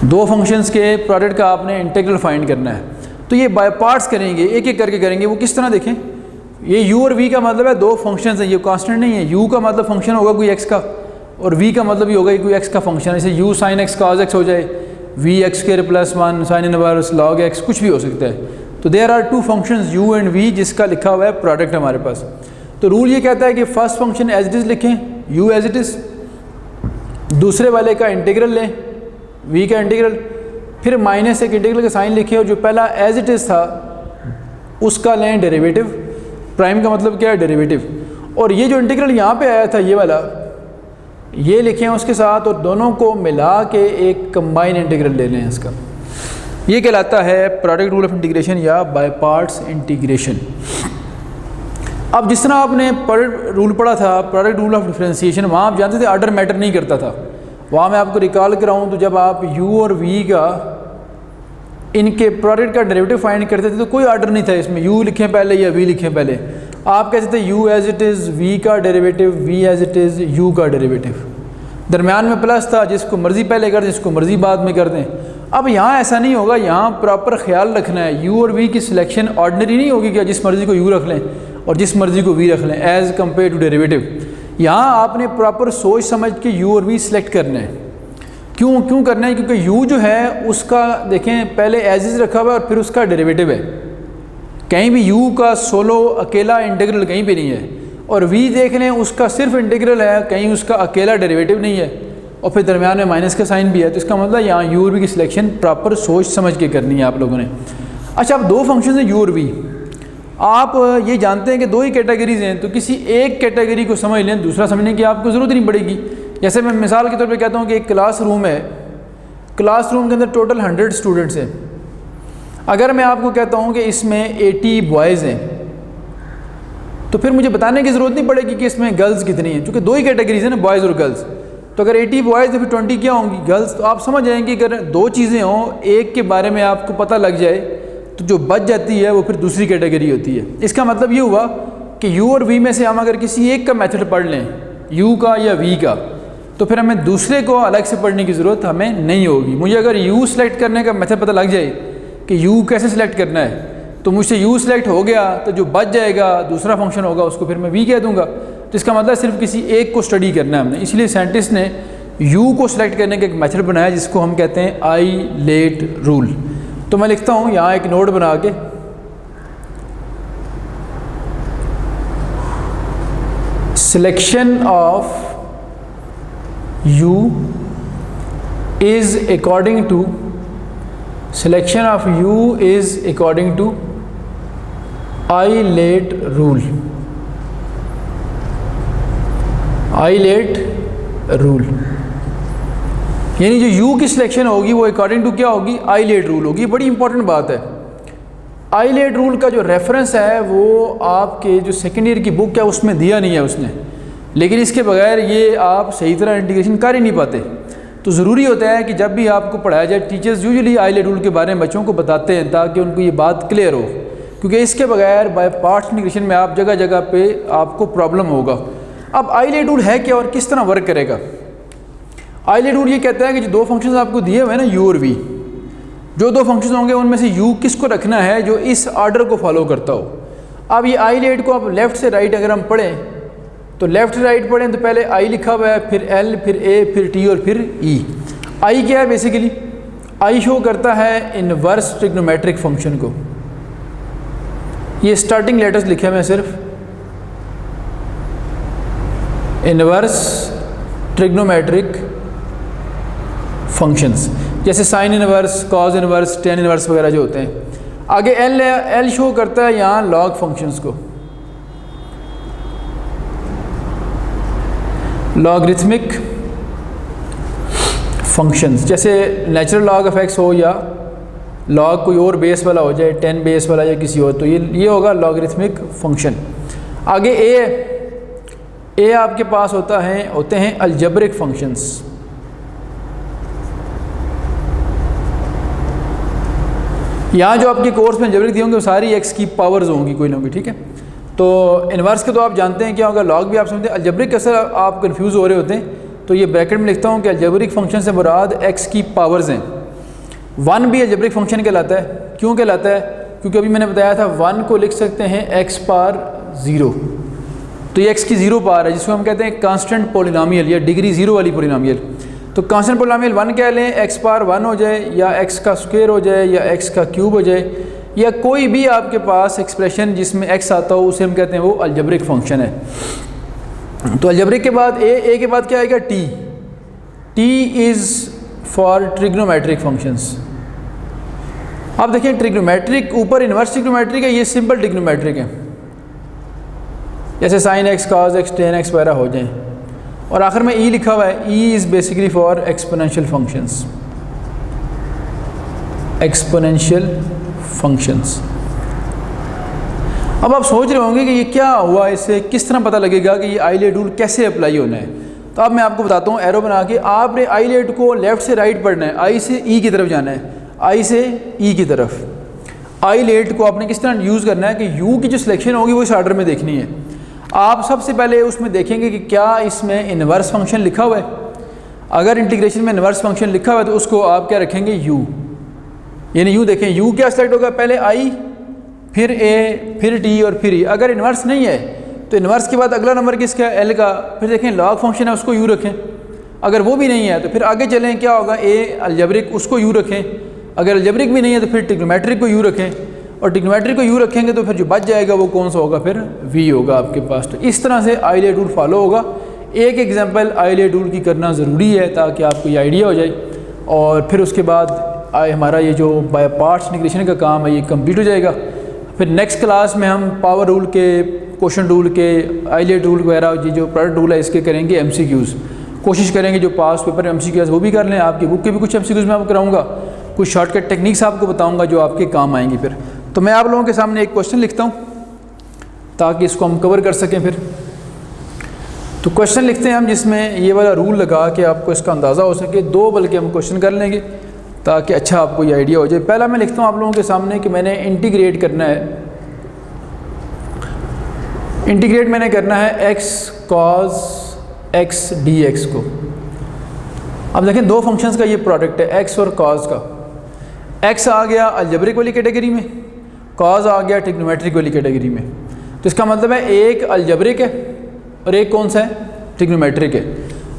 दो फंक्शंस के प्रोडक्ट का आपने इंटीग्रल फाइंड करना है, तो ये बाय पार्ट्स करेंगे, एक एक करके करेंगे। वो किस तरह देखें, ये u और v का मतलब है दो फंक्शंस हैं, ये कांस्टेंट नहीं है। u का मतलब फंक्शन होगा कोई x का, और v का मतलब भी होगा कोई x का फंक्शन। जैसे u sin x cos x हो जाए, v x square plus 1 sine inverse log x, कुछ भी हो सकता है। तो there are two functions u and v जिसका लिखा हुआ है प्रोडक्ट हमारे पास। तो रूल ये कहता है कि first function as it is लिखें, u एज इट इज़, दूसरे वाले का इंटीग्रल लें, v का इंटीग्रल, फिर माइनस एक इंटीग्रल का साइन लिखें और जो पहला एज इट इज़ था उसका लें डेरिवेटिव। प्राइम का मतलब क्या है? डेरिवेटिव। और ये जो इंटीग्रल यहाँ पे आया था ये वाला, ये लिखें उसके साथ और दोनों को मिला के एक कंबाइन इंटीग्रल ले लें इसका। ये कहलाता है प्रोडक्ट रूल ऑफ इंटीग्रेशन या बाय पार्ट्स इंटीग्रेशन। अब जिस तरह आपने प्रोडक्ट रूल पढ़ा था, प्रोडक्ट रूल ऑफ डिफरेंशिएशन, वहाँ आप जानते थे आर्डर मैटर नहीं करता था। वहाँ मैं आपको रिकॉल कराऊँ तो जब आप u और v का इनके प्रोडक्ट का डेरिवेटिव फाइंड करते थे तो कोई आर्डर नहीं था इसमें, u लिखें पहले या v लिखें पहले। आप कहते थे u as it is v का derivative, v as it is u का डेरिवेटिव, दरमियान में प्लस था, जिसको मर्ज़ी पहले कर दें, जिसको मर्ज़ी बाद में कर दें। अब यहाँ ऐसा नहीं होगा, यहाँ प्रॉपर ख्याल रखना है, u और v की सिलेक्शन ऑर्डिनरी नहीं होगी कि जिस मर्ज़ी को u रख लें और जिस मर्ज़ी को v रख लें एज़ कम्पेयर टू डेरिवेटिव। यहाँ आपने प्रॉपर सोच समझ के u और v सिलेक्ट करना है। क्यों करना है? क्योंकि u जो है उसका देखें पहले एज इज़ रखा हुआ है और फिर उसका डेरिवेटिव है। कहीं भी u का सोलो अकेला इंटीग्रल कहीं पे नहीं है, और v देख लें उसका सिर्फ इंटीग्रल है, कहीं उसका अकेला डेरिवेटिव नहीं है, और फिर दरमियान में माइनस का साइन भी है। तो इसका मतलब यहाँ u और v की सिलेक्शन प्रॉपर सोच समझ के करनी है आप लोगों ने। अच्छा, अब दो फंक्शन हैं u और v, आप ये जानते हैं कि दो ही कैटेगरीज़ हैं, तो किसी एक कैटेगरी को समझ लें, दूसरा समझने की आपको ज़रूरत नहीं पड़ेगी। जैसे मैं मिसाल के तौर पे कहता हूँ कि एक क्लास रूम है, क्लास रूम के अंदर टोटल 100 स्टूडेंट्स हैं। अगर मैं आपको कहता हूँ कि इसमें 80 बॉयज़ हैं, तो फिर मुझे बताने की ज़रूरत नहीं पड़ेगी कि इसमें गर्ल्स कितनी हैं, क्योंकि दो ही कैटेगरीज़ हैं ना, बॉयज़ और गर्ल्स। तो अगर 80 बॉयज़ तो फिर 20 क्या होंगी? गर्ल्स। तो आप समझ जाएंगे कि अगर दो चीज़ें हों, एक के बारे में आपको पता लग जाए तो जो बच जाती है वो फिर दूसरी कैटेगरी होती है। इसका मतलब ये हुआ कि u और v में से हम अगर किसी एक का मेथड पढ़ लें, u का या v का, तो फिर हमें दूसरे को अलग से पढ़ने की ज़रूरत हमें नहीं होगी। मुझे अगर u सिलेक्ट करने का मेथड पता लग जाए कि u कैसे सिलेक्ट करना है, तो मुझसे u सिलेक्ट हो गया, तो जो बच जाएगा दूसरा फंक्शन होगा उसको फिर मैं v कह दूँगा। तो इसका मतलब सिर्फ किसी एक को स्टडी करना है हमने, इसलिए साइंटिस्ट ने u को सिलेक्ट करने का एक मेथड बनाया जिसको हम कहते हैं आइलेट रूल। तो मैं लिखता हूँ यहाँ एक नोट बना के, selection of u is according to ILATE rule. ILATE rule यानी जो u की सिलेक्शन होगी वो अकॉर्डिंग टू क्या होगी? आइलेट रूल होगी। बड़ी इंपॉर्टेंट बात है। आइलेट रूल का जो रेफरेंस है वो आपके जो सेकेंड ईयर की बुक है उसमें दिया नहीं है उसने, लेकिन इसके बगैर ये आप सही तरह इंटीग्रेशन कर ही नहीं पाते। तो ज़रूरी होता है कि जब भी आपको पढ़ाया जाए, टीचर्स यूजुअली आइलेट रूल के बारे में बच्चों को बताते हैं ताकि उनको ये बात क्लियर हो, क्योंकि इसके बगैर बाय पार्ट्स इंटीग्रेशन में आप जगह जगह पे आपको प्रॉब्लम होगा। अब आइलेट रूल है क्या और किस तरह वर्क करेगा? आइलेट रूल ये कहता है कि जो दो फंक्शंस आपको दिए हुए हैं ना, u और v, जो दो फंक्शंस होंगे उनमें से u किसको रखना है जो इस आर्डर को फॉलो करता हो। अब ये आइलेट को आप लेफ़्ट से राइट अगर हम पढ़ें तो लेफ़्ट से राइट पढ़ें तो पहले i लिखा हुआ है, फिर l, फिर a, फिर t और फिर e। i क्या है? बेसिकली i शो करता है इनवर्स ट्रिग्नोमेट्रिक फंक्शन को। ये स्टार्टिंग लेटर्स लिखे हुए हैं सिर्फ, इनवर्स ट्रिग्नोमेट्रिक फंक्शंस, जैसे sine inverse, cause inverse, tan inverse वगैरह जो होते हैं। आगे एल शो करता है यहाँ लॉग फंक्शंस को, लॉगरिथमिक फंक्शंस, जैसे नेचुरल लॉग ऑफ एक्स हो या लॉग कोई और बेस वाला हो जाए, 10 बेस वाला या किसी और, तो ये होगा लॉगरिथमिक फंक्शन। आगे ए आपके पास होते हैं अलजेब्रिक फंक्शंस। यहाँ जो आपके कोर्स में अलजेब्रिक दिए होंगे वो सारी एक्स की पावर्स होंगी कोई ना कोई, ठीक है। तो इनवर्स के तो आप जानते हैं क्या होगा, लॉग भी आप समझते हैं। अलजेब्रिक अक्सर आप कंफ्यूज हो रहे होते हैं, तो ये ब्रैकेट में लिखता हूँ कि अलजेब्रिक फंक्शन से मुराद एक्स की पावर्स हैं। 1 भी अलजेब्रिक फंक्शन कहलाता है। क्यों कहलाता है? क्योंकि अभी मैंने बताया था 1 को लिख सकते हैं x पावर 0, तो ये x की 0 पावर है जिसको हम कहते हैं कांस्टेंट पोलिनोमियल या डिग्री 0 वाली पोलिनोमियल। तो कांस्टेंट पोलिनोमियल 1 कह लें, एक्स पावर 1 हो जाए या एक्स का स्क्वायर हो जाए या एक्स का क्यूब हो जाए या कोई भी आपके पास एक्सप्रेशन जिसमें एक्स आता हो उसे हम कहते हैं वो अलजेब्रिक फंक्शन है। तो अलजेब्रिक के बाद ए के बाद क्या आएगा? T. T is for trigonometric functions. आप देखें ट्रिग्नोमेट्रिक ऊपर इन्वर्स ट्रिग्नोमेट्रिक है, ये सिंपल ट्रिग्नोमेट्रिक है, जैसे sine x, cos x, ten x वगैरह हो जाएं। और आखिर में ई लिखा हुआ है, E is basically for exponential functions. Exponential functions. अब आप सोच रहे होंगे कि ये क्या हुआ, इससे किस तरह पता लगेगा कि ये आइलेट रूल कैसे अप्लाई होना है। तो अब मैं आपको बताता हूँ एरो बना के, आपने आइलेट को लेफ़्ट से राइट पढ़ना है, आई से ई की तरफ जाना है, आई से ई की तरफ। आइलेट को आपने किस तरह यूज़ करना है कि यू की जो सिलेक्शन होगी वो इस आर्डर में देखनी है। आप सबसे पहले उसमें देखेंगे कि क्या इसमें इन्वर्स फंक्शन लिखा हुआ है। अगर इंटीग्रेशन में इन्वर्स फंक्शन लिखा हुआ है तो उसको आप क्या रखेंगे? यू। यानी यू देखें, यू क्या सेलेक्ट होगा? पहले आई, फिर ए, फिर टी और फिर ई। अगर इन्वर्स नहीं है तो इन्वर्स के बाद अगला नंबर किसका है? एल का। फिर देखें लॉग फंक्शन है उसको यू रखें। अगर वो भी नहीं है तो फिर आगे चलें, क्या होगा? ए अलजेब्रिक, उसको यू रखें। अगर अलजेब्रिक भी नहीं है तो फिर ट्रिग्नोमेट्रिक को यू रखें, और ट्रिग्नोमेट्रिक को यू रखेंगे तो फिर जो बच जाएगा वो कौन सा होगा? फिर वी होगा आपके पास। तो इस तरह से आइलेट रूल फॉलो होगा। एक एग्जांपल आइलेट रूल की करना ज़रूरी है ताकि आपको ये आइडिया हो जाए, और फिर उसके बाद हमारा ये जो बाय पार्ट्स इंटीग्रेशन का काम है ये कंप्लीट हो जाएगा। फिर नेक्स्ट क्लास में हम पावर रूल के, क्वोशंट रूल के, आइलेट रूल वगैरह, ये जो प्रोडक्ट रूल है इसके करेंगे एमसीक्यूज़। कोशिश करेंगे जो पास पेपर एमसीक्यूज़ वो भी कर लें। आपकी बुक के भी कुछ एमसीक्यूज़ मैं आपको कराऊँगा, कुछ शॉर्टकट टेक्निक्स आपको बताऊँगा जो आपके काम आएंगी। फिर तो मैं आप लोगों के सामने एक क्वेश्चन लिखता हूँ ताकि इसको हम कवर कर सकें। फिर तो क्वेश्चन लिखते हैं हम जिसमें ये वाला रूल लगा के आपको इसका अंदाज़ा हो सके। दो बल्कि हम क्वेश्चन कर लेंगे ताकि अच्छा आपको ये आइडिया हो जाए। पहला मैं लिखता हूँ आप लोगों के सामने कि मैंने इंटीग्रेट करना है, इंटीग्रेट मैंने करना है x cos x D x को। अब देखें दो फंक्शंस का ये प्रोडक्ट है, एक्स और कॉस का। एक्स आ गया अलजेब्रिक वाली कैटेगरी में, कॉस आ गया ट्रिग्नोमेट्रिक वाली कैटेगरी में। तो इसका मतलब है एक अलजेब्रिक है और एक कौन सा है? ट्रिग्नोमेट्रिक है।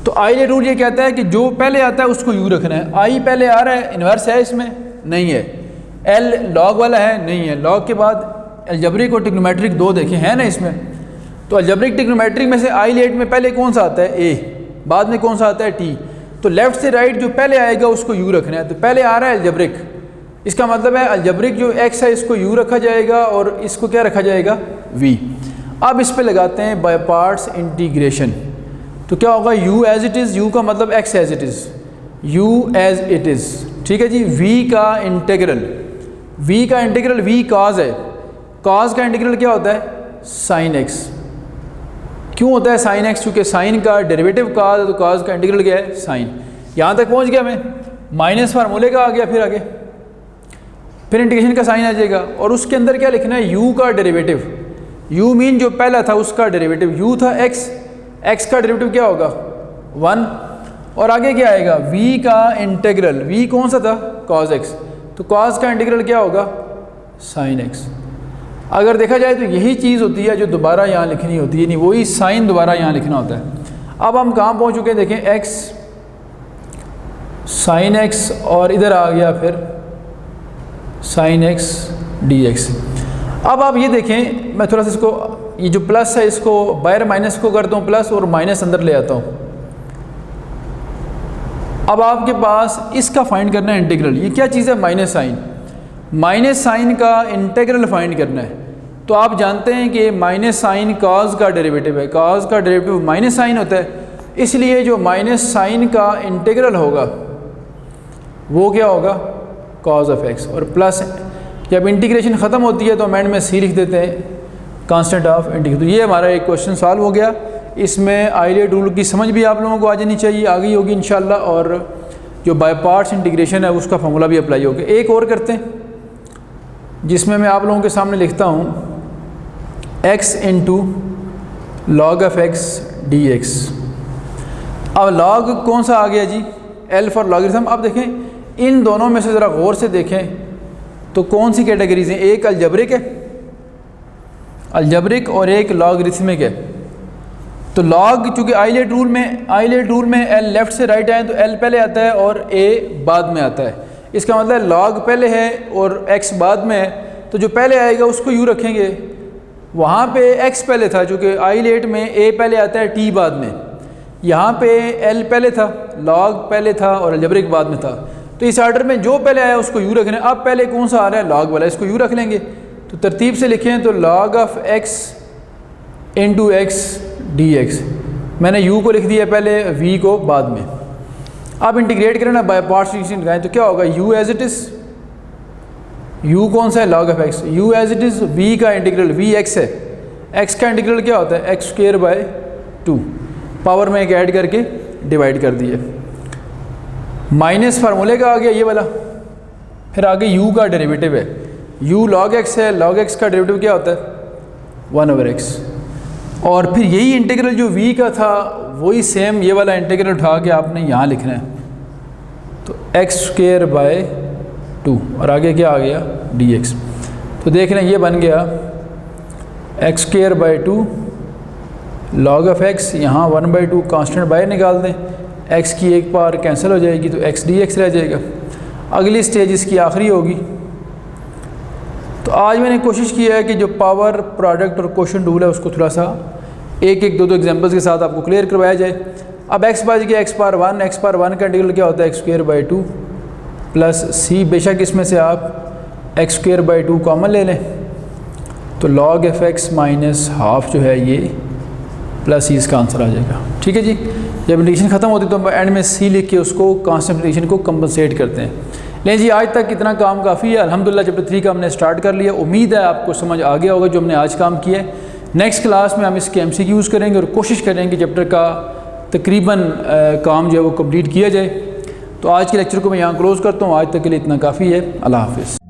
तो आइलेट रूल ये कहता है कि जो पहले आता है उसको यू रखना है। आई पहले आ रहा है, इन्वर्स है इसमें? नहीं है। एल लॉग वाला है? नहीं है। लॉग के बाद अलजेब्रिक और ट्रिग्नोमेट्रिक दो देखें है ना इसमें। तो अलजेब्रिक ट्रिग्नोमेट्रिक में से आइलेट में पहले कौन सा आता है? ए। बाद में कौन सा आता है? टी। तो लेफ़्ट से राइट जो पहले आएगा उसको यू रखना है। तो पहले आ रहा है अलजेब्रिक, इसका मतलब है अलजेब्रिक जो एक्स है इसको यू रखा जाएगा और इसको क्या रखा जाएगा? वी। अब इस पे लगाते हैं बाय पार्ट्स इंटीग्रेशन। तो क्या होगा? U as it is, u का मतलब x as it is, u as it is, ठीक है जी। वी का इंटीग्रल, वी का इंटीग्रल वी कॉज है, कॉज का इंटीग्रल क्या होता है? Sine x. क्यों होता है साइन एक्स? क्योंकि साइन का डेरिवेटिव कॉज है, तो कॉज का इंटीग्रल क्या है? साइन। यहाँ तक पहुँच गया मैं, माइनस फार्मूले का आ गया, फिर आगे फिर इंटीग्रेशन का साइन आ जाएगा और उसके अंदर क्या लिखना है? यू का डेरिवेटिव। यू मीन जो पहला था उसका डेरिवेटिव, यू था एक्स, एक्स का डेरिवेटिव क्या होगा? 1। और आगे क्या आएगा? वी का इंटीग्रल, वी कौन सा था? Cos x. तो कॉस का इंटीग्रल क्या होगा? Sine x. अगर देखा जाए तो यही चीज़ होती है जो दोबारा यहाँ लिखनी होती है, यानी वही साइन दोबारा यहाँ लिखना होता है। अब हम कहाँ पहुँच चुके हैं? देखें एक्स साइन एक्स और इधर आ गया फिर साइन एक्स डी एक्स। अब आप ये देखें, मैं थोड़ा सा इसको, ये जो प्लस है इसको बाहर माइनस को करता हूँ प्लस और माइनस अंदर ले आता हूँ। अब आपके पास इसका फाइंड करना है इंटीग्रल। ये क्या चीज़ है? Minus sine. माइनस साइन का इंटीग्रल फाइंड करना है। तो आप जानते हैं कि माइनस साइन कॉज का डेरिवेटिव है, कॉज का डेरिवेटिव माइनस साइन होता है, इसलिए जो माइनस साइन का इंटीग्रल होगा वो क्या होगा? Cos of x. और प्लस जब इंटीग्रेशन ख़त्म होती है तो हम एंड में सी लिख देते हैं, कांस्टेंट ऑफ इंटीग्रेशन। तो ये हमारा एक क्वेश्चन सॉल्व हो गया। इसमें आइलेट रूल की समझ भी आप लोगों को आ जानी चाहिए, आ गई होगी इंशाल्लाह, और जो बाय पार्ट्स इंटीग्रेशन है उसका फॉर्मूला भी अप्लाई हो गया। एक और करते हैं जिसमें मैं आप लोगों के सामने लिखता हूँ x into log of x D x. अब लॉग कौन सा आ गया जी? L for logarithm. अब देखें इन दोनों में से ज़रा गौर से देखें तो कौन सी कैटेगरीज हैं? एक अलजेब्रिक है, अलजेब्रिक, और एक लॉगरिथमिक है। तो log चूँकि आइलेट रूल में L लेफ़्ट से राइट आए तो L पहले आता है और A बाद में आता है। इसका मतलब log पहले है और x बाद में है, तो जो पहले आएगा उसको U रखेंगे। वहाँ पे x पहले था, चूँकि आइलेट में A पहले आता है T बाद में, यहाँ पे L पहले था, log पहले था और अलजेब्रिक बाद में था। तो इस आर्डर में जो पहले आया उसको U रखना है। अब पहले कौन सा आ रहा है, log वाला, इसको U रख लेंगे। तो तरतीब से लिखें तो log of x into x dx, मैंने u को लिख दिया पहले, v को बाद में। अब इंटीग्रेट करें ना, बाय पार्ट्स लगाएं तो क्या होगा, u as it is, u कौन सा है, log of x, u as it is, v का इंटीग्रल, v x है, x का इंटीग्रल क्या होता है, x स्क्वायर बाय 2, पावर में एक ऐड करके डिवाइड कर दिए, माइनस फार्मूले का आ गया ये वाला। फिर आगे u का डेरिवेटिव है, u log x है, log x का डेरिवेटिव क्या होता है 1/x। और फिर यही इंटीग्रल जो v का था वही सेम ये वाला इंटीग्रल उठा के आपने यहाँ लिखना है, तो x स्क्वायर बाय 2 और आगे क्या आ गया dx। तो देख लें ये बन गया x square by 2 log of x, यहाँ 1/2 कांस्टेंट बाहर निकाल दें, x की एक पावर कैंसिल हो जाएगी तो x dx रह जाएगा। अगली स्टेज इसकी आखिरी होगी। तो आज मैंने कोशिश की है कि जो पावर, प्रोडक्ट और क्वोशंट रूल है उसको थोड़ा सा एक दो एग्जांपल्स के साथ आपको क्लियर करवाया जाए। अब x बच गया x पावर 1 का इंटीग्रल क्या होता है, x square by 2 plus c, बेशक इसमें से आप x स्क्वायर बाई 2 कॉमन ले लें, तो log F x minus half जो है ये प्लस c इसका आंसर आ जाएगा। ठीक है जी, जब इंटीग्रेशन ख़त्म होती है तो एंड में c लिख के उसको कांस्टेंट इंटीग्रेशन को कंपनसेट करते हैं। लें जी, आज तक इतना काम काफ़ी है। अल्हम्दुलिल्लाह चैप्टर 3 का हमने स्टार्ट कर लिया। उम्मीद है आपको समझ आ गया होगा जो हमने आज काम किया है। नेक्स्ट क्लास में हम इसके MCQs करेंगे और कोशिश करेंगे कि चैप्टर का तकरीबन काम जो है वो कंप्लीट किया जाए। तो आज के लेक्चर को मैं यहाँ क्लोज़ करता हूँ। आज तक के लिए इतना काफ़ी है। अल्लाह हाफ़िज़।